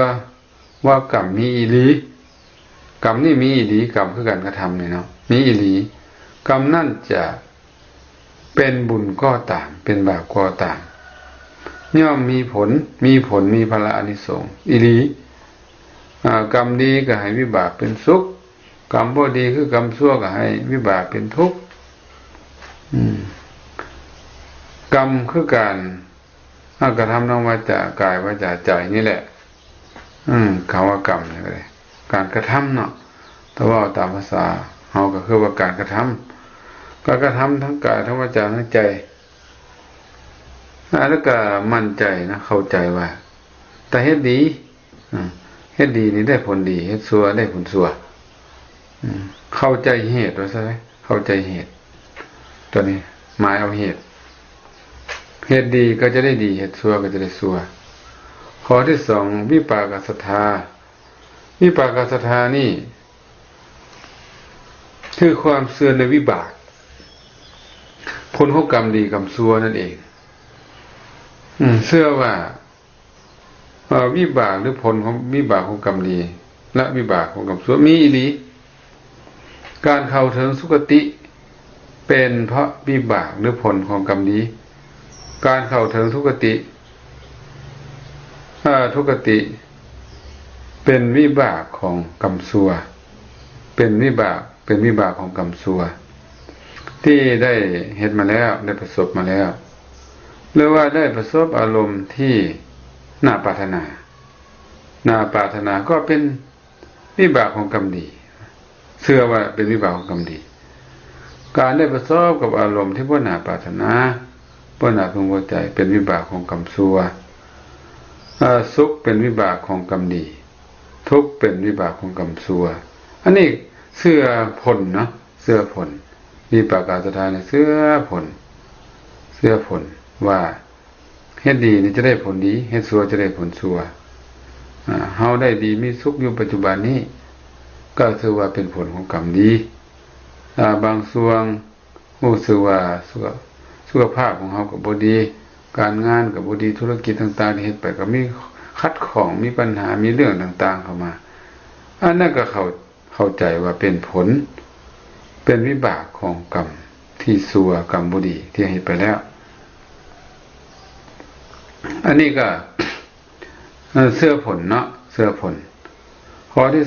ว่ากรรมมีอีหลีกรรมนี่มีอีหลีกรรมคือการกระทำนี่เนาะมีอีหลีกรรมนั่นจะเป็นบุญก็ตามเป็นบาปก็ตามย่อมมีผลมีพละอานิสงส์อีหลีกรรมดีก็ให้วิบากเป็นสุขกรรมบ่ดีคือกรรมชั่วก็ให้วิบากเป็นทุกข์กรรมคือการกระทำนอกวาจากายวาจาใจนี่แหละคำว่ากรรมนี่เลยการกระทำเนาะแต่ว่าตามภาษาเฮาก็คือว่าการกระทำทั้งกายทั้งวาจาทั้งใจแล้วก็มั่นใจนะเข้าใจว่าแต่เฮ็ดดีนี่ได้ผลดีเฮ็ดชั่วได้ผลชั่วเข้าใจเหตุว่าใช่ไหมเข้าใจเหตุตัวนี้หมายเอาเหตุดีก็จะได้ดีเหตุชั่วก็จะได้ชั่วข้อที่2วิปากศรัทธานี่คือความเชื่อในวิบากผลของกรรมดีกรรมชั่วนั่นเองเชื่อว่าวิบากหรือผลของวิบากของกรรมดีและวิบากของกรรมชั่วมีอีหลีการเข้าถึงสุคติเป็นเพราะวิบากหรือผลของกรรมดีการเข้าถึงทุกติเป็นวิบากของกรรมชั่วเป็นวิบากของกรรมชั่วที่ได้เห็นมาแล้วได้ประสบมาแล้วหรือว่าได้ประสบอารมณ์ที่น่าปรารถนาก็เป็นวิบากของกรรมดีเชื่อว่าเป็นวิบากของกรรมดีการได้ประสบกับอารมณ์ที่บ่น่าปรารถนาบ่น่าพึงพอใจเป็นวิบากของกรรมชั่วสุขเป็นวิบากของกรรมดีทุกข์เป็นวิบากของกรรมชั่วอันนี้เชื่อผลเนาะเชื่อผลวิปากศรัทธาเนี่ยเชื่อผลว่าเฮ็ดดีนี่จะได้ผลดีเฮ็ดชั่วจะได้ผลชั่วเฮาได้ดีมีสุขอยู่ปัจจุบันนี้ก็ถือว่าเป็นผลของกรรมดีบางส่วนรู้สึกว่าสุขภาพของเฮาก็บ่ดีการงานก็บ่ดีธุรกิจต่างๆที่เฮ็ดไปก็มีขัดข้องมีปัญหามีเรื่องต่างๆเข้ามาอันนั้นก็เข้าใจว่าเป็นผลเป็นวิบากของกรรมที่ชั่วกรรมบ่ดีที่เฮ็ดไปแล้วอันนี้ก็เชื่อผลข้อที่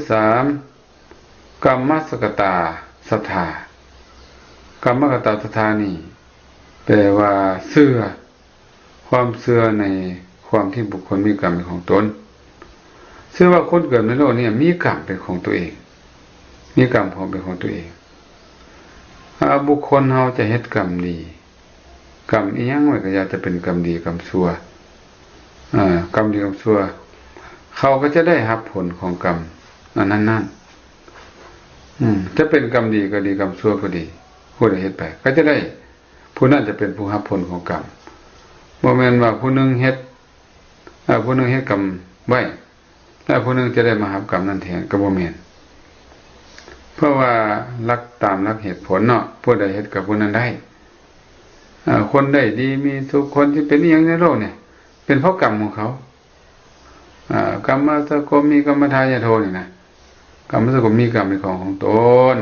3กรรมสกตา ศรัทธากรรมกตศรัทธานี่แปลว่าเชื่อความเชื่อในความที่บุคคลมีกรรมเป็นของตนเชื่อว่าคนเกิดในโลกนี้มีกรรมเป็นของตัวเองมีกรรมของเป็นของตัวเองบุคคลเฮาจะเฮ็ดกรรมดีกรรมอีหยังมันก็อยากจะเป็นกรรมดีกรรมชั่วกรรมดีกรรมชั่วเขาก็จะได้รับผลของกรรมนั้นจะเป็นกรรมดีก็ดีกรรมชั่วก็ดีผู้ใดเฮ็ดไปก็จะได้ผู้นั้นจะเป็นผู้รับผลของกรรมบ่แม่นว่าผู้นึงเฮ็ดผู้นึงเฮ็ดกรรมไว้แล้วผู้นึงจะได้มารับกรรมนั้นแทนก็บ่แม่นเพราะว่ารักตามรักเหตุผลเนาะผู้ใดเฮ็ดกับผู้นั้นได้คนได้ดีมีทุกคนที่เป็นอย่างในโลกเนี่ยเป็นเพราะกรรมของเขากรรมสกมมีกรรมทายาโทนี่นะกรรมสกมมีกรรมเป็นของตน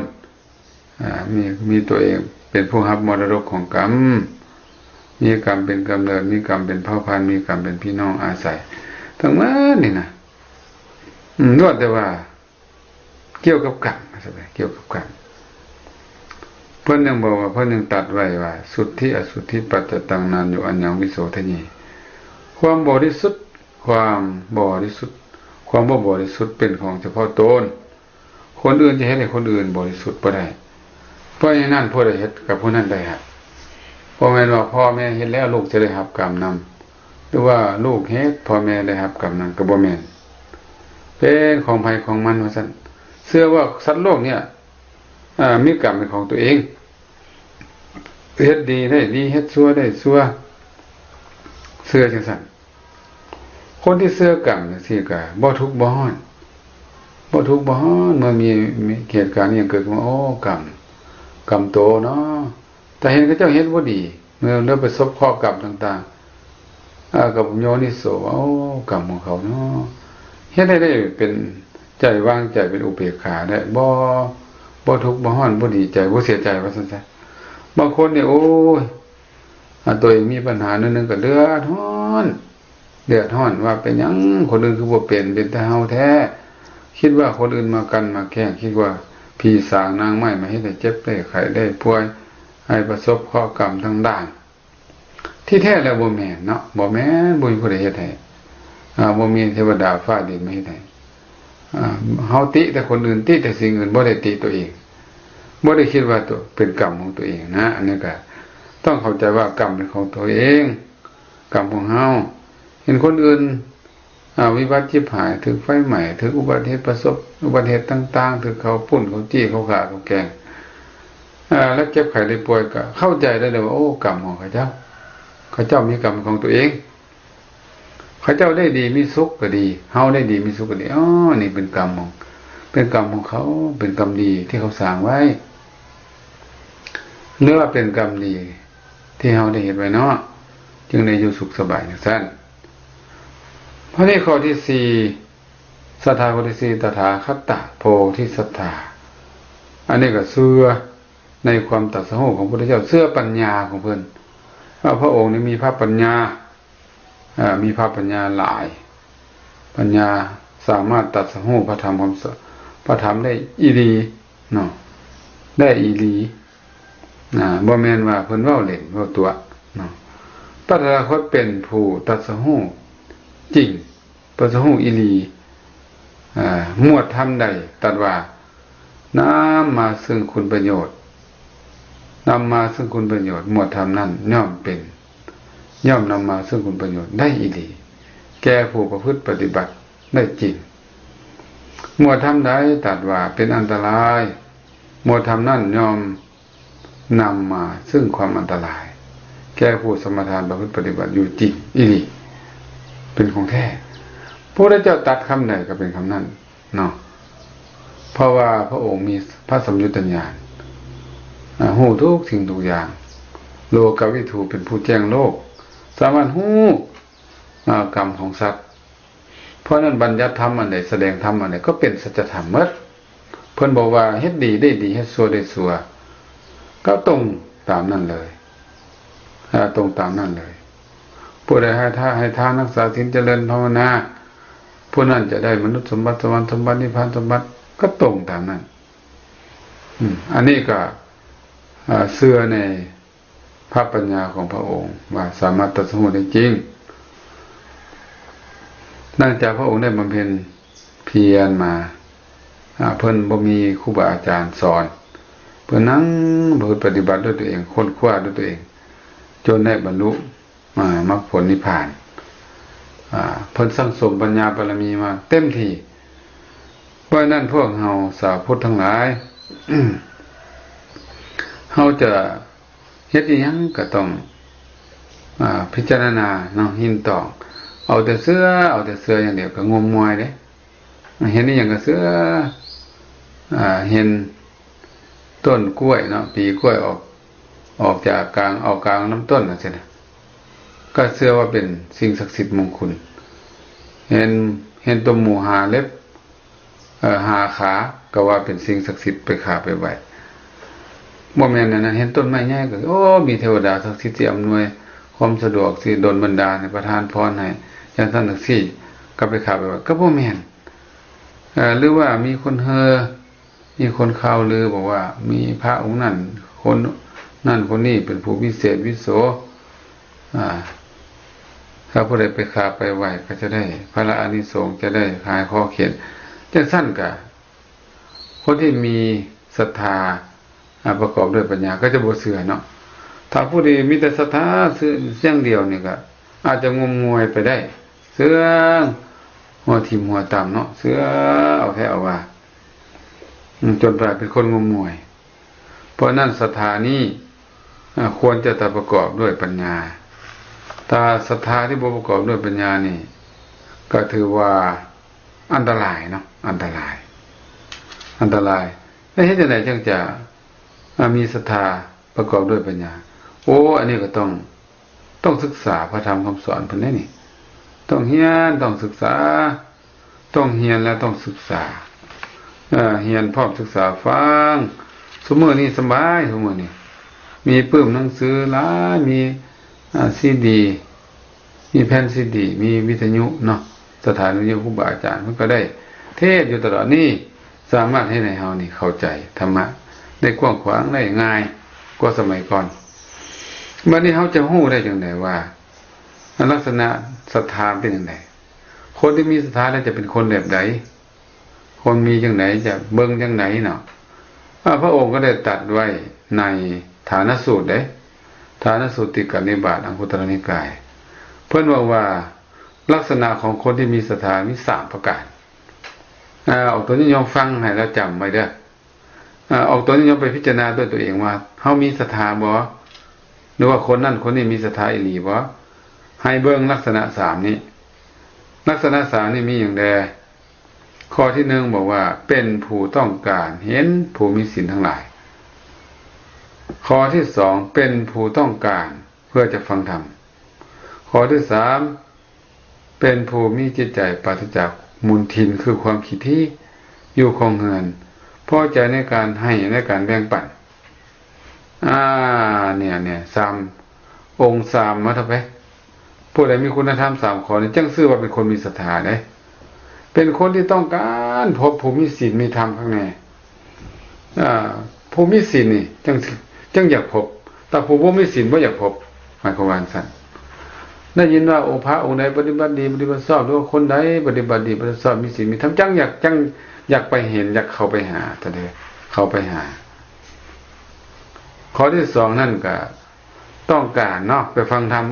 มีตัวเองเป็นผู้รับมรดกของกรรมมีกรรมเป็นกำเนิดมีกรรมเป็นเผ่าพันธุ์มีกรรมเป็นพี่น้องอาศัยทั้งหมดนี่นะนวดแต่ว่าเกี่ยวกับกรรมเกี่ยวกับกรรมเพิ่นยังบอกว่าเพิ่นยังตัดไว้ว่าสุทธิอสุทธิปัจจตังนานอยู่อันยังวิโสทนีความบริสุทธิ์ความบ่บริสุทธิ์เป็นของเฉพาะตนคนอื่นจะเฮ็ดให้คนอื่นบริสุทธิ์บ่ได้เพราะฉะนั้นผู้ใดเฮ็ดกับผู้นั้นได้ครับบ่แม่นว่าพ่อแม่เฮ็ดแล้วลูกจะได้รับกรรมนำหรือว่าลูกเฮ็ดพ่อแม่ได้รับกรรมนั้นก็บ่แม่นเป็นของภัยของมันว่าซั่นเชื่อว่าสัตว์โลกเนี่ยมีกรรมเป็นของตัวเองเฮ็ดดีได้ดีเฮ็ดชั่วได้ชั่วเชื่อจังซั่นคนที่เชื่อกรรมจังซี่ก็บ่ทุกข์บ่ร้อนเมื่อมีเหตุการณ์นี้เกิดขึ้นมาโอ้กรรมโตเนาะแต่เห็นเขาเจ้าเฮ็ดบ่ดีเมื่อเริ่มประสบข้อกรรมต่างๆกับโยนิโสโอ้กรรมของเขาเนาะเฮ็ดได้เป็นใจวางใจเป็นอุเบกขาได้บ่ทุกข์บ่ร้อนบ่ดีใจบ่เสียใจว่าซั่นซะบางคนเนี่ยโอ้ยตัวเองมีปัญหานึงก็เดือดร้อนว่าเป็นหยังคนอื่นคือบ่เป็นแต่เฮาแท้คิดว่าคนอื่นมากันมาแกล้งคิดว่าพี่สางนางไม้มาให้ได้เจ็บได้ไข้ได้ป่วยให้ประสบข้อกรรมทั้งด้านที่แท้แล้วบ่แม่นเนาะบ่แม่นบ่มีผู้ใดเฮ็ดให้บ่มีเทวดาฟ้าดินมาเฮ็ดให้เฮาติแต่คนอื่นติแต่สิ่งอื่นบ่ได้ติตัวเองบ่ได้คิดว่าตัวเป็นกรรมของตัวเองนะอันนี้ก็ต้องเข้าใจว่ากรรมเป็นของตัวเองกรรมของเฮาเห็นคนอื่นวิบัติชิบหายถึงไฟไหม้ถึงอุบัติเหตุประสบอุบัติเหตุต่างๆถึงเขาปุ้นเขาจี้เขาฆ่าเขาแกล้งแล้วเจ็บไข้ได้ป่วยก็เข้าใจได้เลยว่าโอ้กรรมของเขาเจ้ามีกรรมของตัวเองเขาเจ้าได้ดีมีสุขก็ดีเฮาได้ดีมีสุขก็ดีอ๋อนี่เป็นกรรมของเขาเป็นกรรมดีที่เขาสร้างไว้หรือว่าเป็นกรรมดีที่เฮาได้เฮ็ดไว้เนาะจึงได้อยู่สุขสบายจังซั่นเพราะนี่ข้อที่4ศรัทธาข้อที่4ตถาคตโพธิศรัทธาอันนี้ก็เชื่อในความตรัสรู้ของพระพุทธเจ้าเชื่อปัญญาของเพิ่นว่าพระองค์นี้มีพระปัญญาหลายปัญญาสามารถตรัสรู้พระธรรมได้อีหลีเนาะได้อีหลีบ่แม่นว่าเพิ่นเว้าเล่นเว้าตัวเนาะพระตถาคตเป็นผู้ตรัสรู้จริงตรัสรู้อีหลีหมวดธรรมใดตรัสว่าน้ำมาซึ่งคุณประโยชน์นำมาซึ่งคุณประโยชน์หมวดธรรมนั้นย่อมนำมาซึ่งคุณประโยชน์ได้อีหลีแก่ผู้ประพฤติปฏิบัติได้จริงหมวดธรรมใดตรัสว่าเป็นอันตรายหมวดธรรมนั้นย่อมนำมาซึ่งความอันตรายแก่ผู้สมทานประพฤติปฏิบัติอยู่จริงอีหลีเป็นของแท้พระพุทธเจ้าตรัสคำใดก็เป็นคำนั้นเนาะเพราะว่าพระองค์มีพระสัมยุตตัญญาณรู้ทุกสิ่งทุกอย่างโลกวิถูเป็นผู้แจ้งโลกสามารถรู้กรรมของสัตว์เพราะนั้นบัญญัติธรรมอันใดแสดงธรรมอันใดก็เป็นสัจธรรมหมดเพิ่นบอกว่าเฮ็ดดีได้ดีเฮ็ดชั่วได้ชั่วก็ตรงตามนั้นเลยตรงตามนั้นเลยผู้ใดให้ทานรักษาศีลเจริญภาวนาผู้นั้นจะได้มนุษย์สมบัติสวรรค์สมบัตินิพพานสมบัติก็ตรงตามนั้น อันนี้ก็เชื่อในพระปัญญาของพระองค์ว่าสามารถตรัสรู้ได้จริงเนื่องจากพระองค์ได้บำเพ็ญเพียรมาเพิ่นบ่มีครูบาอาจารย์สอนเพิ่นนั่งปฏิบัติด้วยตัวเองค้นคว้าด้วยตัวเองจนได้บรรลุมรรคผลนิพพานเพิ่นสั่งสมปัญญาบารมีมาเต็มที่เพราะนั้นพวกเฮาสาวพุทธทั้งหลาย เฮาจะเฮ็ดอีหยังก็ต้องพิจารณาเนาะหินตองเอาแต่เสื้ออย่างเดียวก็งมงวยเด้เห็นอีหยังก็เสื้อเห็นต้นกล้วยเนาะปีกล้วยออกจากกลางน้ำต้นน่ะสินะก็เชื่อว่าเป็นสิ่งศักดิ์สิทธิ์มงคลเห็นตัวหมูหาเล็บหาขาก็ว่าเป็นสิ่งศักดิ์สิทธิ์ไปขาไปไหวบ่แม่นนั่นนะเห็นต้นไม้ใหญ่ก็โอ้มีเทวดาศักดิ์สิทธิ์สิอำนวยความสะดวกสิดลบันดาลให้ประทานพรให้จังซั่นจังซี่ก็ไปขาไปไหวก็บ่แม่นหรือว่ามีคนมีคนข่าวลือบอกว่ามีพระองค์นั้นคนนั่นคนนี้เป็นผู้วิเศษวิโสถ้าผู้ใดไปขาไปไหวก็จะได้พระอานิสงส์จะได้หายข้อเขียนจังสั้นกะคนที่มีศรัทธาประกอบด้วยปัญญาก็จะบ่เชื่อเนาะถ้าผู้ใดมีแต่ศรัทธาเสียงเดียวนี่ก็อาจจะงมงวยไปได้เสื่อหัวทิ่มหัวต่ำเนาะเสื่อเอาแท้เอาว่าจนกลายเป็นคนงมงวยเพราะนั้นศรัทธานี้ควรจะประกอบด้วยปัญญาถ้าศรัทธาที่บ่ประกอบด้วยปัญญานี่ก็ถือว่าอันตรายเนาะอันตรายแล้วเฮ็ดจังได๋จึงจะมีศรัทธาประกอบด้วยปัญญาอันนี้ก็ต้องศึกษาพระธรรมคำสอนเพิ่นนี่ต้องเรียนต้องศึกษาต้องเรียนแล้วต้องศึกษาเรียนพร้อมศึกษาฟังซุมื้อนี้สบายซุมื้อนี้มีปึ้มหนังสือหลายมีซีดีมีแผ่นซีดีมีวิทยุเนาะสถานวิทยุครูบาอาจารย์มันก็ได้เทศอยู่ตลอดนี่สามารถให้ในเฮานี่เข้าใจธรรมะได้กว้างขวางได้ง่ายกว่าสมัยก่อนบัดนี้เฮาจะฮู้ได้จังได๋ว่าลักษณะศรัทธาเป็นจังได๋คนที่มีศรัทธาแล้วจะเป็นคนแบบใดคนมีจังได๋จะเบิ่งจังได๋เนาะพระองค์ก็ได้ตรัสไว้ในฐานสูตรเด้ฐานสูตรติกนิบาตอังคุตรนิกายเพิ่นว่าลักษณะของคนที่มีศรัทธามี3ประการเอาตัวนี้ยอมฟังให้แล้วจำไว้เด้อเอาตัวนี้ยอมไปพิจารณาด้วยตัวเองว่าเฮามีศรัทธาบ่หรือว่าคนนั้นคนนี้มีศรัทธาอีหลีบ่ให้เบิ่งลักษณะ3นี้ลักษณะ3นี้มีหยังแดข้อที่1บอกว่าเป็นผู้ต้องการเห็นผู้มีศีลทั้งหลายข้อที่2เป็นผู้ต้องการเพื่อจะฟังธรรมข้อที่3เป็นผู้มีจิตใจปราศจากมลทินคือความคิดที่อยู่คงเหินพอใจในการให้ในการแบ่งปันเนี่ย3องค์3มาเท่าไปผู้ใดมีคุณธรรม3ข้อนี้จังชื่อว่าเป็นคนมีศรัทธาเด้เป็นคนที่ต้องการพบผู้มีศีลมีธรรมข้างในผู้มีศีลนี่จังอยากพบแต่ผู้บ่มีศีลบ่อยากพบหมายความว่าซั่นได้ยินว่าองค์พระองค์ใดปฏิบัติดีปฏิบัติชอบหรือว่าคนใดปฏิบัติดีปฏิบัติชอบมีศีลมีธรรมจังอยากไปเห็นอยากเข้าไปหาแต่เด้เข้าไปหาข้อที่2นั่นก็ต้องการเนาะไปฟังธรรม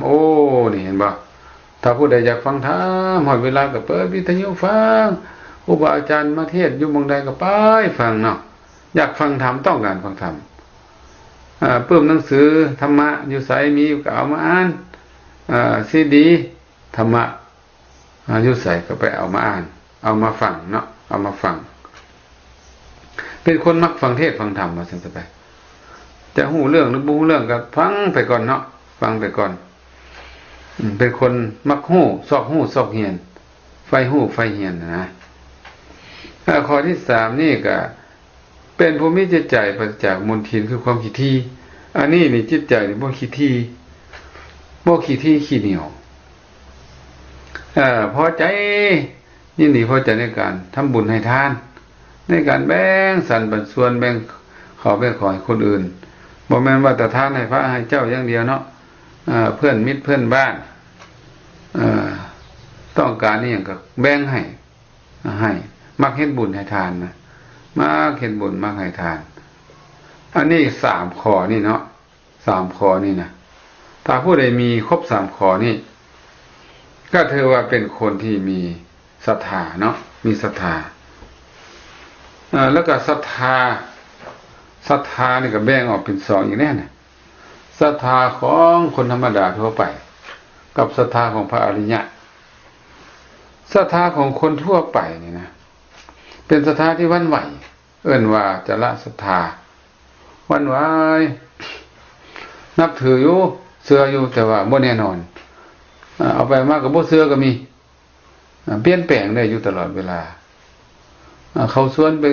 นี่เห็นบ่ถ้าผู้ใดอยากฟังธรรมหอดเวลาก็เปิดวิทยุฟังครูบาอาจารย์มาเทศน์อยู่หม้องใดก็ไปฟังเนาะอยากฟังธรรมต้องการฟังธรรมเพิ่มหนังสือธรรมะอยู่ไสมีก็เอามาอ่านซีดีธรรมะอยู่ไสก็ไปเอามาอ่านเอามาฟังเนาะเอามาฟังเป็นคนมักฟังเทศน์ฟังธรรมว่าซั่นซะไปจะฮู้เรื่องหรือบ่ฮู้เรื่องก็ฟังไปก่อนเนาะฟังไปก่อนเป็นคนมักฮู้ซอกเฮียนไฟฮู้ไฟเฮียนนะข้อที่3นี่ก็เป็นผู้มีจิตใจปราศจากมลทินคือความขี้ที่อันนี้นี่จิตใจนี่บ่ขี้ที่ขี้เหนียวพอใจยินดีพอใจในการทำบุญให้ทานในการแบ่งสรรปันส่วนแบ่งข เขาไปขอให้คนอื่นบ่แม่นว่าแต่ทานให้พระให้เจ้าอย่างเดียวเนาะเพื่อนมิตรเพื่อนบ้านต้องการนี่อย่างก็แบ่งให้มักเฮ็ดบุญให้ทานนะมักเฮ็ดบุญมักให้ทานอันนี้3ข้อนี่เนาะ3ข้อนี่นะถ้าผู้ใดมีครบ3ข้อนี่ก็ถือว่าเป็นคนที่มีศรัทธาเนาะมีศรัทธาแล้วก็ศรัทธานี่ก็แบ่งออกเป็น2อีกแน่น่ะศรัทธาของคนธรรมดาทั่วไปกับศรัทธาของพระอริยะศรัทธาของคนทั่วไปนี่นะเป็นศรัทธาที่วันไหวเอิ้นว่าจะละศรัทธาวันไหวนับถืออยู่เชื่ออยู่แต่ว่าบ่แน่นอนเอาไปมากก็บ่เชื่อก็มีเปลี่ยนแปลงได้อยู่ตลอดเวลาเขาชวนไป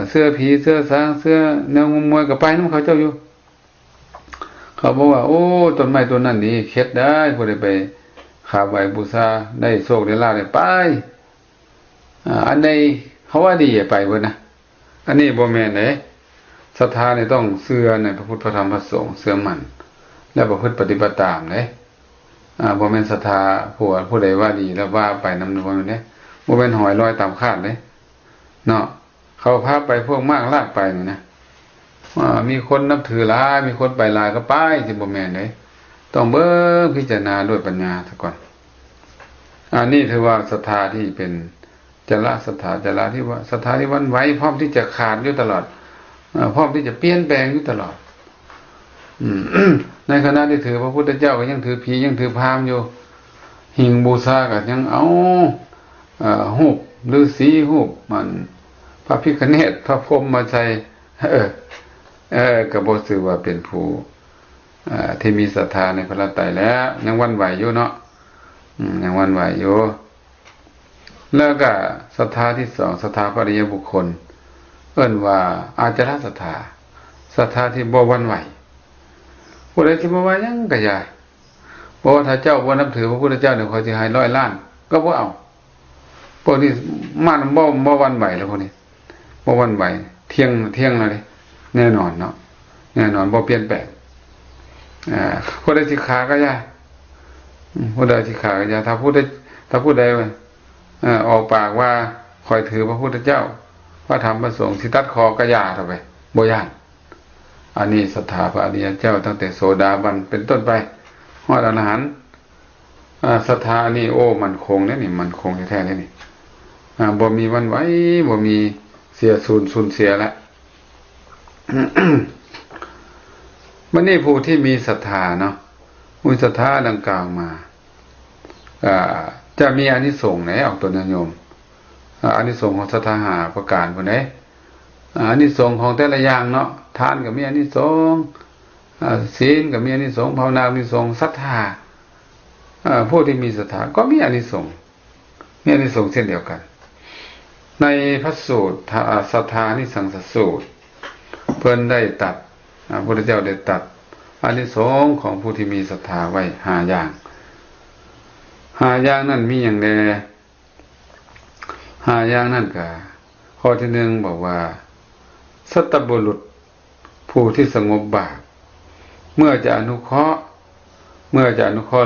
เสื้อผีเสื้อสางเสื้อแนวงมวยก็ไปนำเขาเจ้าอยู่เขาบอกว่าโอ้ต้นไม้ต้นนั้นดีเข็ดได้ผู้ใดไปขาไหว้บูชาได้โชคได้ลาภได้ไปอันใดเขาว่าดีไปเบิดนะอันนี้บ่แม่นเด้ศรัทธานี่ต้องเชื่อในพระพุทธพระธรรมพระสงฆ์เชื่อมั่นและประพฤติปฏิบัติตามเด้บ่แม่นศรัทธาผู้ใดว่าดีแล้วว่าไปนำบ่แม่นเด้บ่แม่นหอยลอยตามคาดเด้เนาะเขาพาไปพวกมากลากไปนี่นะมีคนนับถือหลายมีคนไปหลายก็ไปสิบ่แม่นเด้ต้องเบิ่งพิจารณาด้วยปัญญาซะก่อนอันนี้ถือว่าศรัทธาที่เป็นจละศรัทธาจละที่ว่าศรัทธาที่วันไหวพร้อมที่จะขาดอยู่ตลอดพร้อมที่จะเปลี่ยนแปลงอยู่ตลอดในขณะที่ถือพระพุทธเจ้าก็ยังถือผียังถือพราหมณ์อยู่หิ่งบูชาก็ยังเอารูปฤาษีรูปมันพระพิฆเนศพระพรหมมาใส่ก็บ่ถือว่าเป็นผู้ที่มีศรัทธาในพระรัตน์ไตรแล้วยังหวั่นไหวอยู่เนาะยังหวั่นไหวอยู่แล้วก็ศรัทธาที่2ศรัทธาพระอริยบุคคลเอิ้นว่าอาจารศรัทธาศรัทธาที่บ่หวั่นไหวผู้ใดที่บ่ว่าหยังก็อย่าบ่ว่าถ้าเจ้าบ่นับถือพระพุทธเจ้าเนี่ยเขาสิให้100ล้านก็บ่เอาพวกนี้มันบ่หวั่นไหวแล้วพวกนี้บ่หวั่นไหวเที่ยงแล้วนี่แน่นอนเนาะแน่นอนบ่เปลี่ยนแปลงผู้ใดสิขาก็อย่าผู้ใดสิขาก็อย่าถ้าผู้ใดออกปากว่าคอยถือพระพุทธเจ้าพระธรรมพระสงฆ์สิตัดคอก็อย่าเท่าไปบ่ย่านอันนี้ศรัทธาพระอริยเจ้าตั้งแต่โสดาบันเป็นต้นไปฮอดอรหันต์ศรัทธานี่โอ้มันคงเด้นี่มันคงแท้ๆเลยนี่บ่มีวันไหวบ่มีเสียสูญเสียแล้ว มันนี่ผู้ที่มีศรัทธาเนาะมีศรัทธาดังกล่าวมาจะมีอานิสงส์ไหนออกตัวโยมอานิสงส์ของศรัทธาหาประการพุ่นเด้อานิสงส์ของแต่ละอย่างเนาะทานก็มีอานิสงส์ศีลก็มีอานิสงส์ภาวนามีอานิสงส์ศรัทธาผู้ที่มีศรัทธาก็มีอานิสงส์เช่นเดียวกันในพระสูตรศรัทธานิสังสสูตรเพิ่นได้ตัดพระพุทธเจ้าได้ตัดอานิสงส์ของผู้ที่มีศรัทธาไว้5อย่างนั้นมีอย่างใด5อย่างนั้นก็ข้อที่1บอกว่าสัตตบุรุษผู้ที่สงบบาปเมื่อจะอนุเคราะห์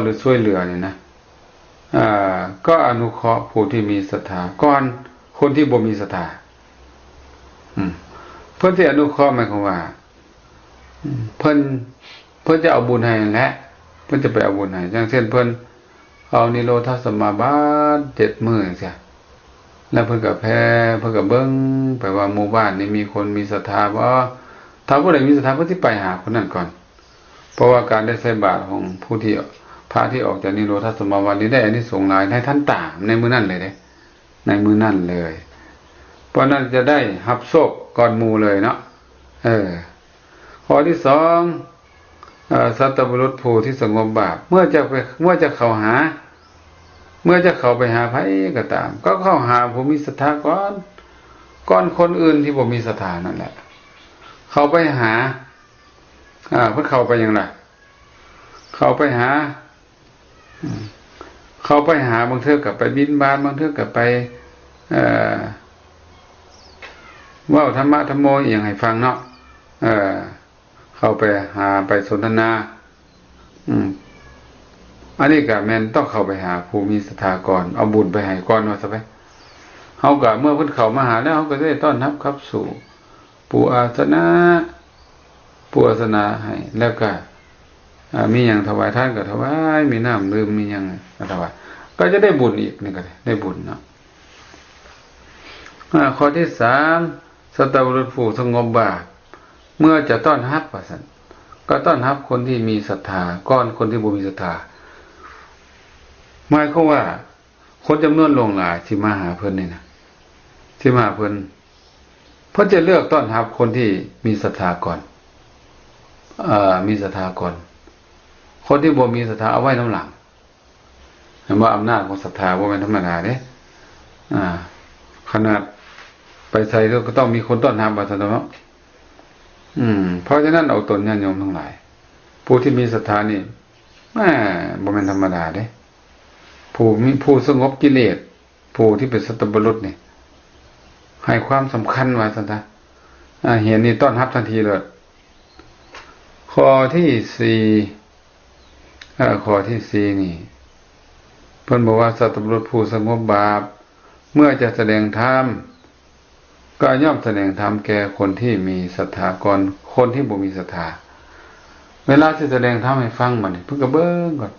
หรือช่วยเหลือเนี่ยนะก็อนุเคราะห์ผู้ที่มีศรัทธาก่อนคนที่บ่มีศรัทธาเพิ่นที่อนุเคราะห์หมายความว่าเพิ่นจะเอาบุญให้แหละเพิ่นจะไปเอาบุญให้อย่างเช่นเพิ่นเอานิโรธสมาบัติ7มื้อจังซี่แล้วเพิ่นก็แผ่เพิ่นก็เบิ่งไปว่าหมู่บ้านนี้มีคนมีศรัทธาบ่ถ้าผู้ใดมีศรัทธาเพิ่นสิไปหาคนนั้นก่อนเพราะว่าการได้ใส่บาตรของผู้ที่พระที่ออกจากนิโรธสมาบัตินี้ได้อานิสงส์หลายให้ท่านตามในมื้อนั้นเลยเด้ในมื้อนั้นเลยเพราะนั้นจะได้รับโชคก่อนหมู่เลยเนาะข้อที่2สัตตบุรุษผู้ที่สงบบาปเมื่อจะเข้าไปหาไผก็ตามก็เข้าหาผู้มีศรัทธาก่อนคนอื่นที่บ่มีศรัทธานั่นแหละเข้าไปหาเพิ่นเข้าไปหยังล่ะเข้าไปหาบางเทื่อก็ไปบิณฑบาตบางเทื่อก็ไป เว้าธรรมะธรรมโมอีหยังให้ฟังเนาะเข้าไปหาไปสนทนาอันนี้ก็แม่นต้องเข้าไปหาผู้มีศรัทธาก่อนเอาบุญไปให้ก่อนว่าซะไปเฮาก็เมื่อเพิ่นเข้ามาหาแล้วเฮาก็ได้ต้อนรับครับสู่ปู่อาสนะให้แล้วก็มีหยังถวายทานก็ถวายมีน้ำดื่มมีหยังก็ถวายก็จะได้บุญอีกนี่ก็ได้บุญเนาะข้อที่3สัตบุรุษผู้สงบบาปเมื่อจะต้อนรับว่าซั่นก็ต้อนรับคนที่มีศรัทธาก่อนคนที่บ่มีศรัทธาหมายความว่าคนจำนวนหลงหลายที่มาหาเพิ่นนี่นะที่มาเพิ่นจะเลือกต้อนรับคนที่มีศรัทธาก่อนมีศรัทธาก่อนคนที่บ่มีศรัทธาเอาไว้น้ำหลังเห็นว่าอำนาจของศรัทธาบ่แม่นธรรมดาเด้ขนาดไปใส่ก็ต้องมีคนต้อนรับว่าซั่นเนาะเพราะฉะนั้นเอาตนญาติโยมทั้งหลายผู้ที่มีศรัทธานี่บ่แม่นธรรมดาเด้ผู้สงบกิเลสผู้ที่เป็นสัตบุรุษนี่ให้ความสำคัญว่าซั่นซะเห็นนี่ต้อนรับทันทีเลยข้อที่4นี่เพิ่นบอกว่าสัตบุรุษผู้สงบบาปเมื่อจะแสดงธรรมก็ย่อมแสดงธรรมแก่คนที่มีศรัทธาก่อนคนที่บ่มีศรัทธาเวลาที่แสดงธรรมให้ฟังบัดนี้เพิ่นก็เบิ่งก่อน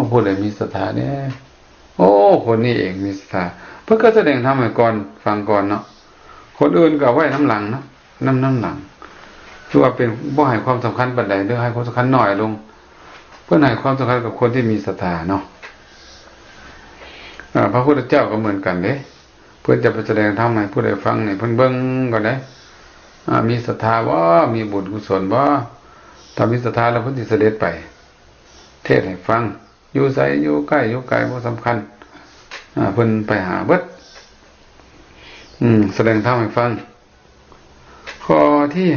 ผู้ใดมีศรัทธาเนี่ยคนนี้เองมีศรัทธาเพิ่นก็แสดงธรรมให้ก่อนฟังก่อนเนาะคนอื่นก็ไว้น้ำหลังเนาะน้ำหลังคือว่าเป็นบ่ให้ความสำคัญปานใดหรือให้ความสำคัญน้อยลงเพิ่นให้ความสำคัญกับคนที่มีศรัทธาเนาะพระพุทธเจ้าก็เหมือนกันเด้เพื่อจะไปแสดงธรรมให้ผู้ใดฟังนี่เพิ่นเบิ่งก่อนเด้มีศรัทธาบ่มีบุญกุศลบ่ถ้ามีศรัทธาแล้วเพิ่นสิเสด็จไปเทศให้ฟังอยู่ไสอยู่ใกล้อยู่ไกลบ่สำคัญเพิ่นไปหาเบิดแสดงธรรมให้ฟังข้อที่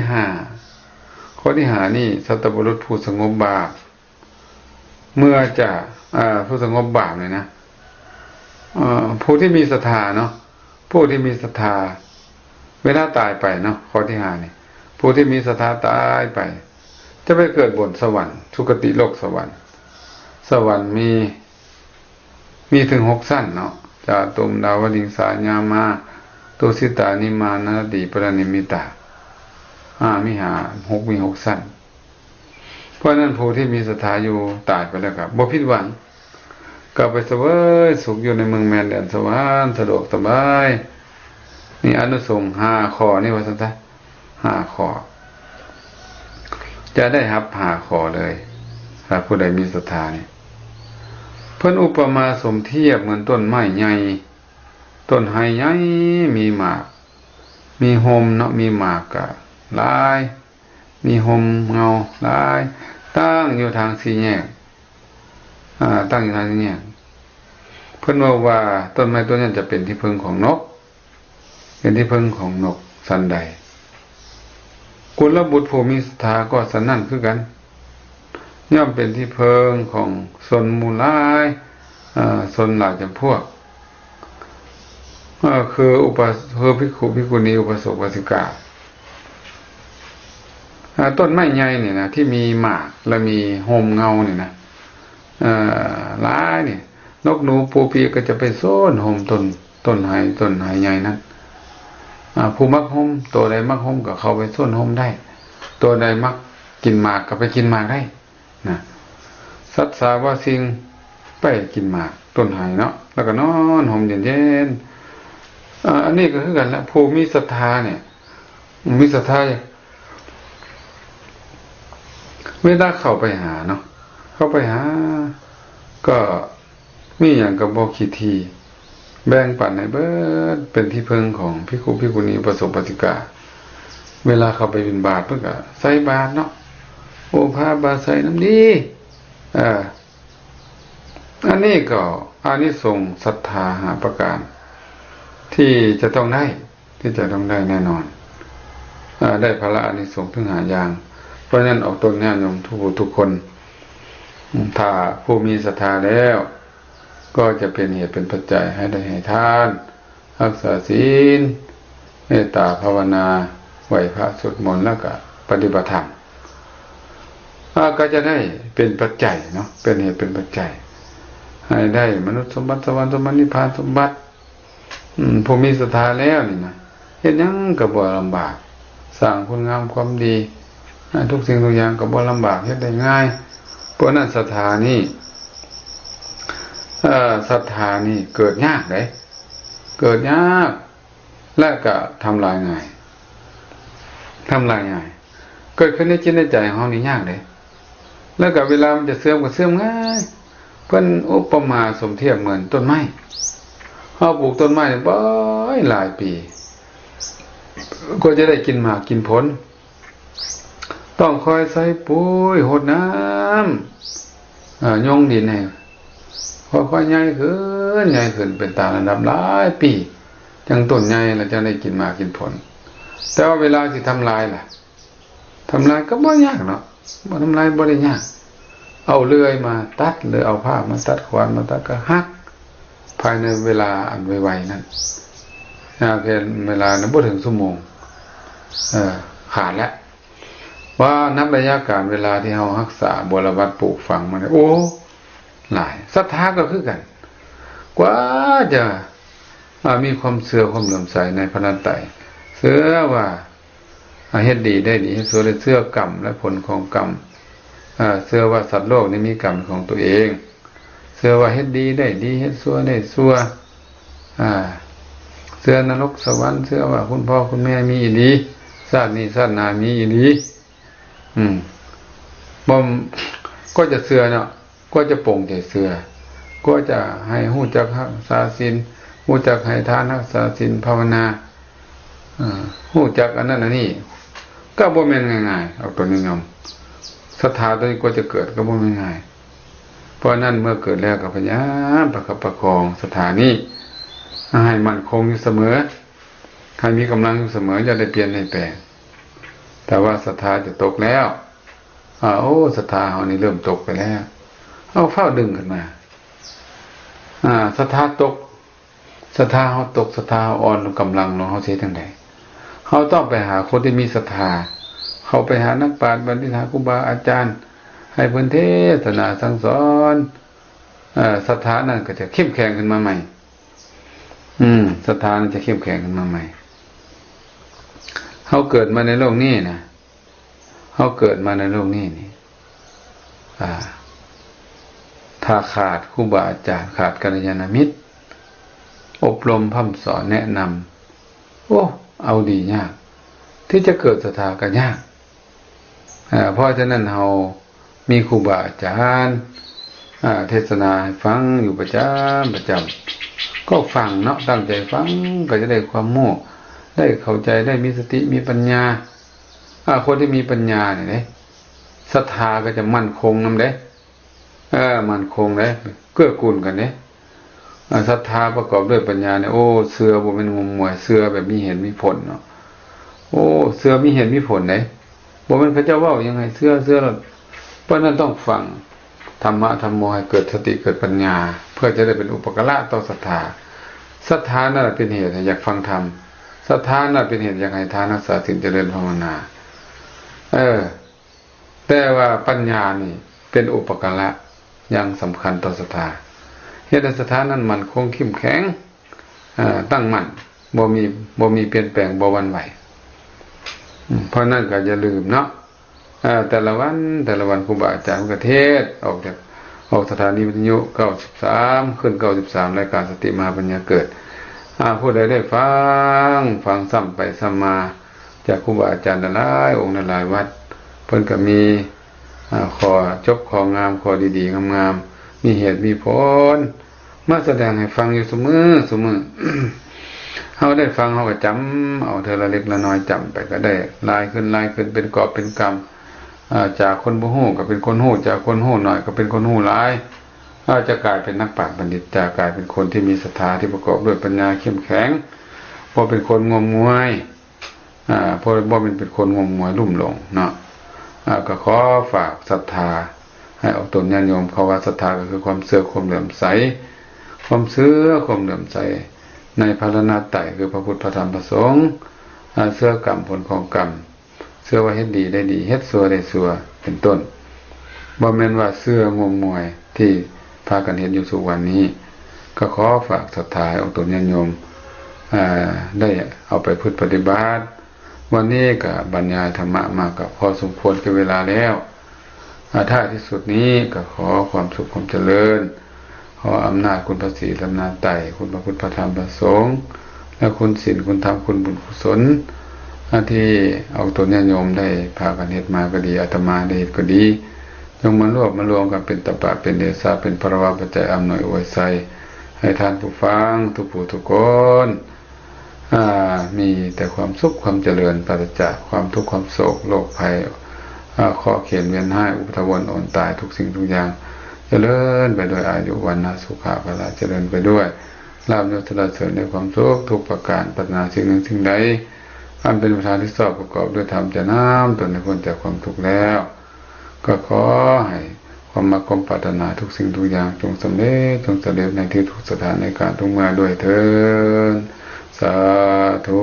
5นี่สัตบุรุษผู้สงบบาปเมื่อจะผู้สงบบาปเนี่ยนะผู้ที่มีศรัทธาเนาะผู้ที่มีศรัทธาเวลาตายไปเนาะข้อที่5นี่ผู้ที่มีศรัทธาตายไปจะไปเกิดบนสวรรค์สุคติโลกสวรรค์มีถึง6ชั้นเนาะจาตุมดาวดิงสาญามาตุสิตานิมานาติปรนิมิตามี6ชั้นเพราะนั้นผู้ที่มีศรัทธาอยู่ตายไปแล้วครับบ่ผิดหวังก็ไปเสวยสุขอยู่ในเมืองแมนแดนสวรรค์สะดวกสบายนี่อนุสงฆ์5ข้อนี่ว่าซั่นซะ5ข้อจะได้รับ5ข้อเลยถ้าผู้ใดมีศรัทธานี่เพิ่นอุปมาสมเทียบเหมือนต้นไม้ใหญ่ต้นไม้ใหญ่มีหมากมีหมเนาะมีหมากก็หลายมีหมเงาหลายตั้งอยู่ทางสี่แยกตั้งอยู่ทางสี่แยกเพิ่นว่าต้นไม้ต้นนั้นจะเป็นที่พึ่งของนกเป็นที่พึ่งของนกสันใดกุลบุตรผู้มีศรัทธาก็สันนั่นคือกันย่อมเป็นที่พึ่งของชนหมู่หลายชนหลายจำพวกคือภิกขุภิกขุณีอุปสมบทกาต้นไม้ใหญ่เนี่ยนะที่มีหมากและมีโฮมเงาเนี่ยนะหลายเนี่ยนกหนูปูปีก็จะไปโซนโฮมต้นไม้ใหญ่นั้นผู้มักโฮมตัวใดมักโฮมก็เข้าไปโซนโฮมได้ตัวใดมักกินหมากก็ไปกินหมากได้นะสัตว์สาวาสิงไปกินหมากต้นไม้เนาะแล้วก็นอนโฮมเย็นๆอันนี้ก็คือกันละผู้มีศรัทธาเนี่ยมีศรัทธาเวลาเข้าไปหาเนาะเข้าไปหาก็มีอย่างกับบ่ขี้ทีแบ่งปันให้เบิดเป็นที่พึ่งของภิกขุภิกขุณีอุปสมบทกาเวลาเข้าไปบิณฑบาตเพิ่นก็ใส่บาตรเนาะพาบาตรใส่น้ำดีอันนี้ก็อานิสงส์ศรัทธา5ประการที่จะต้องได้แน่นอนได้พละอานิสงส์ถึง5อย่างเพราะฉะนั้นออกตนญาติโยมทุกคนถ้าผู้มีศรัทธาแล้วก็จะเป็นเหตุเป็นปัจจัยให้ได้ให้ทานรักษาศีล ตตาภาวนาไหวพระสวดมนต์แล้วก็ปฏิบัติธรรมก็จะได้เป็นปัจจัยเนาะเป็นเหตุเป็นปัจจัยให้ได้มนุษย์สมบัติสวรรค์สมบัตินิพพานสมบัติผู้มีศรัทธาแล้วนี่นะเฮ็ดหยังก็บ่ลำบากสร้างคุณงามความดีทุกสิ่งทุกอย่างก็บ่ลำบากเฮ็ดได้ง่ายเพราะนั้นศรัทธานี่เกิดยากเด้เกิดยากและก็ทำลายง่ายเกิดขึ้นในจิตในใจของเรานี่ยากเด้แล้วก็เวลามันจะเสื่อมก็เสื่อมง่ายเพิ่นอุปมาสมเทียบเหมือนต้นไม้เฮาปลูกต้นไม้บ่หลายปีก็จะได้กินหมากกินผลต้องคอยใส่ปุ๋ยหดน้ำยงดินให้ค่อยๆใหญ่ขึ้นเป็นตามระดับหลายปีจังต้นใหญ่แล้วจะได้กินหมากกินผลแต่ว่าเวลาสิทำลายล่ะทำลายก็บ่ยากเนาะบ่ทำลายบ่ได้ยากเอาเลื่อยมาตัดหรือเอาผ้ามาตัดขวานมาตัดก็หักภายในเวลาอันไวๆนั้นเพียงเวลานั้นบ่ถึงชั่วโมงขาดแล้วว่านับระยะการเวลาที่เฮารักษาบรวัตปลูกฝังมาเนี่ยโอ้หลายศรัทธาก็คือกันกว่าจะมีความเชื่อความเลื่อมใสในพระนัตไตรเชื่อว่าเฮ็ดดีได้ดีเชื่อกรรมและผลของกรรมเชื่อว่าสัตว์โลกนี้มีกรรมของตัวเองเชื่อว่าเฮ็ดดีได้ดีเฮ็ดชั่วได้ชั่วเชื่อนรกสวรรค์เชื่อว่าคุณพ่อคุณแม่มีอีหลีชาตินี้ชาติหน้ามีอีหลีบ่ก็จะเชื่อเนาะก็จะปลงใจเชื่อก็จะให้ฮู้จักรักษาศีลฮู้จักให้ทานรักษาศีลภาวนาฮู้จักอันนั้นอันนี้ก็บ่แม่นง่ายๆเอาตัวนี้ยอมศรัทธาตัวนี้ก็จะเกิดก็บ่แม่นง่ายเพราะนั้นเมื่อเกิดแล้วก็พยายามประคับประคองศรัทธานี้ให้มั่นคงอยู่เสมอให้มีกำลังอยู่เสมอจะได้เปลี่ยนให้แปลงแต่ว่าศรัทธาจะตกแล้วศรัทธาเฮานี่เริ่มตกไปแล้วเอาเฝ้าดึงขึ้นมาศรัทธาตกศรัทธาเฮาตกศรัทธาเฮาอ่อนกำลังลงเฮาสิจังได๋เฮาต้องไปหาคนที่มีศรัทธาเขาไปหานักปราชญ์บัณฑิตครูบาอาจารย์ให้เพิ่นเทศนาสั่งสอนศรัทธานั้นก็จะเข้มแข็งขึ้นมาใหม่ศรัทธานั้นจะเข้มแข็งขึ้นมาใหม่เฮาเกิดมาในโลกนี้นะเฮาเกิดมาในโลกนี้นี่ถ้าขาดครูบาอาจารย์ขาดกัลยาณมิตรอบรมพร่ำสอนแนะนำเอาดียากที่จะเกิดศรัทธาก็ยากเพราะฉะนั้นเรามีครูบาอาจารย์เทศนาให้ฟังอยู่ประจำก็ฟังเนาะตั้งใจฟังก็จะได้ความรู้ได้เข้าใจได้มีสติมีปัญญาคนที่มีปัญญาเนี่ยศรัทธาก็จะมั่นคงนำเด้มั่นคงเด้เกื้อกูลกันเด้ศรัทธาประกอบด้วยปัญญาเนี่ยเชื่อบ่แม่นงมงวยเชื่อแบบมีเหตุมีผลเนาะเชื่อมีเหตุมีผลเด้บ่แม่นพระเจ้าเว้ายังไงเชื่อแล้วเพราะนั้นต้องฟังธรรมะธรรมโมให้เกิดสติเกิดปัญญาเพื่อจะได้เป็นอุปการะต่อศรัทธาศรัทธานั่นเป็นเหตุอยากฟังธรรมศรัทธานั่นเป็นเหตุอยากให้ทานรักษาศีลเจริญภาวนาแต่ว่าปัญญานี่เป็นอุปการะอย่างสำคัญต่อศรัทธาเฮ็ดให้ศรัทธานั้นมั่นคงเข้มแข็งตั้งมั่นบ่มีเปลี่ยนแปลงบ่หวั่นไหวเพราะนั้นก็อย่าลืมเนาะแต่ละวันครูบาอาจารย์ก็เทศออกสถานีวิทยุ93ขึ้น93รายการสติมหาปัญญาเกิดผู้ใดได้ฟังซ้ำไปซ้ำมาจากครูบาอาจารย์หลายองค์หลายวัดเพิ่นก็มีข้อจบข้องามข้อดีๆงามๆมีเหตุมีผลมาแสดงให้ฟังอยู่เสมอ เฮาได้ฟังเฮาก็จำเอาเทอละเล็กละน้อยจำไปก็ได้ลายขึ้นเป็นกอบเป็นกำจากคนบ่ฮู้ก็เป็นคนฮู้จากคนฮู้น้อยก็เป็นคนฮู้หลายจะกลายเป็นนักปราชญ์บัณฑิตจะกลายเป็นคนที่มีศรัทธาที่ประกอบด้วยปัญญาเข้มแข็งบ่เป็นคนงมงวยเพราะบ่เป็นคนงมงวยลุ่มหลงเนาะก็ขอฝากศรัทธาให้ออกตนญาติโยมเขาว่าศรัทธาก็คือความเชื่อความเลื่อมใสความเชื่อความเลื่อมใสในพระรัตนตรัยคือพระพุทธพระธรรมพระสงฆ์ เชื่อกรรมผลของกรรมเชื่อว่าเฮ็ดดีได้ดีเฮ็ดชั่วได้ชั่วเป็นต้นบ่แม่นว่าเชื่องมงวยที่พากันเฮ็ดอยู่ทุกวันนี้ก็ขอฝากศรัทธาองค์ตนญาติโยมได้เอาไปพึ่งปฏิบัติวันนี้ก็บรรยายธรรมะมาก็พอสมควรกับเวลาแล้วท้ายที่สุดนี้ก็ขอความสุขความเจริญขออำนาจคุณพระศรีรัตนตรัยคุณพระพุทธพระธรรมพระสงฆ์และคุณศีลคุณธรรมคุณบุญกุศลที่เอาตนญาติโยมได้พากันเฮ็ดมาก็ดีอาตมาได้เฮ็ดก็ดีจงมารวมกันเป็นตบะเป็นเดชะเป็นพระวาปัจจัยอำนวยอวยไสให้ท่านผู้ฟังทุกผู้ทุกคนมีแต่ความสุขความเจริญปราศจากความทุกข์ความโศกโรคภัยข้อเขียนเวียนให้อุปทวนอ่อนตายทุกสิ่งทุกอย่างเจริญไปด้วยอายุวันนะสุขะพละเจริญไปด้วยลาภยศสรรเสริญในความสุขทุกประการปรารถนาสิ่งหนึ่งสิ่งใดอันเป็นประธานที่ชอบประกอบด้วยธรรมจะน้ำตนในพ้นจากความทุกข์แล้วก็ขอให้ความมาความปรารถนาทุกสิ่งทุกอย่างจงสำเร็จในที่ทุกสถานในการทุกเมื่อด้วยเถิดสาธุ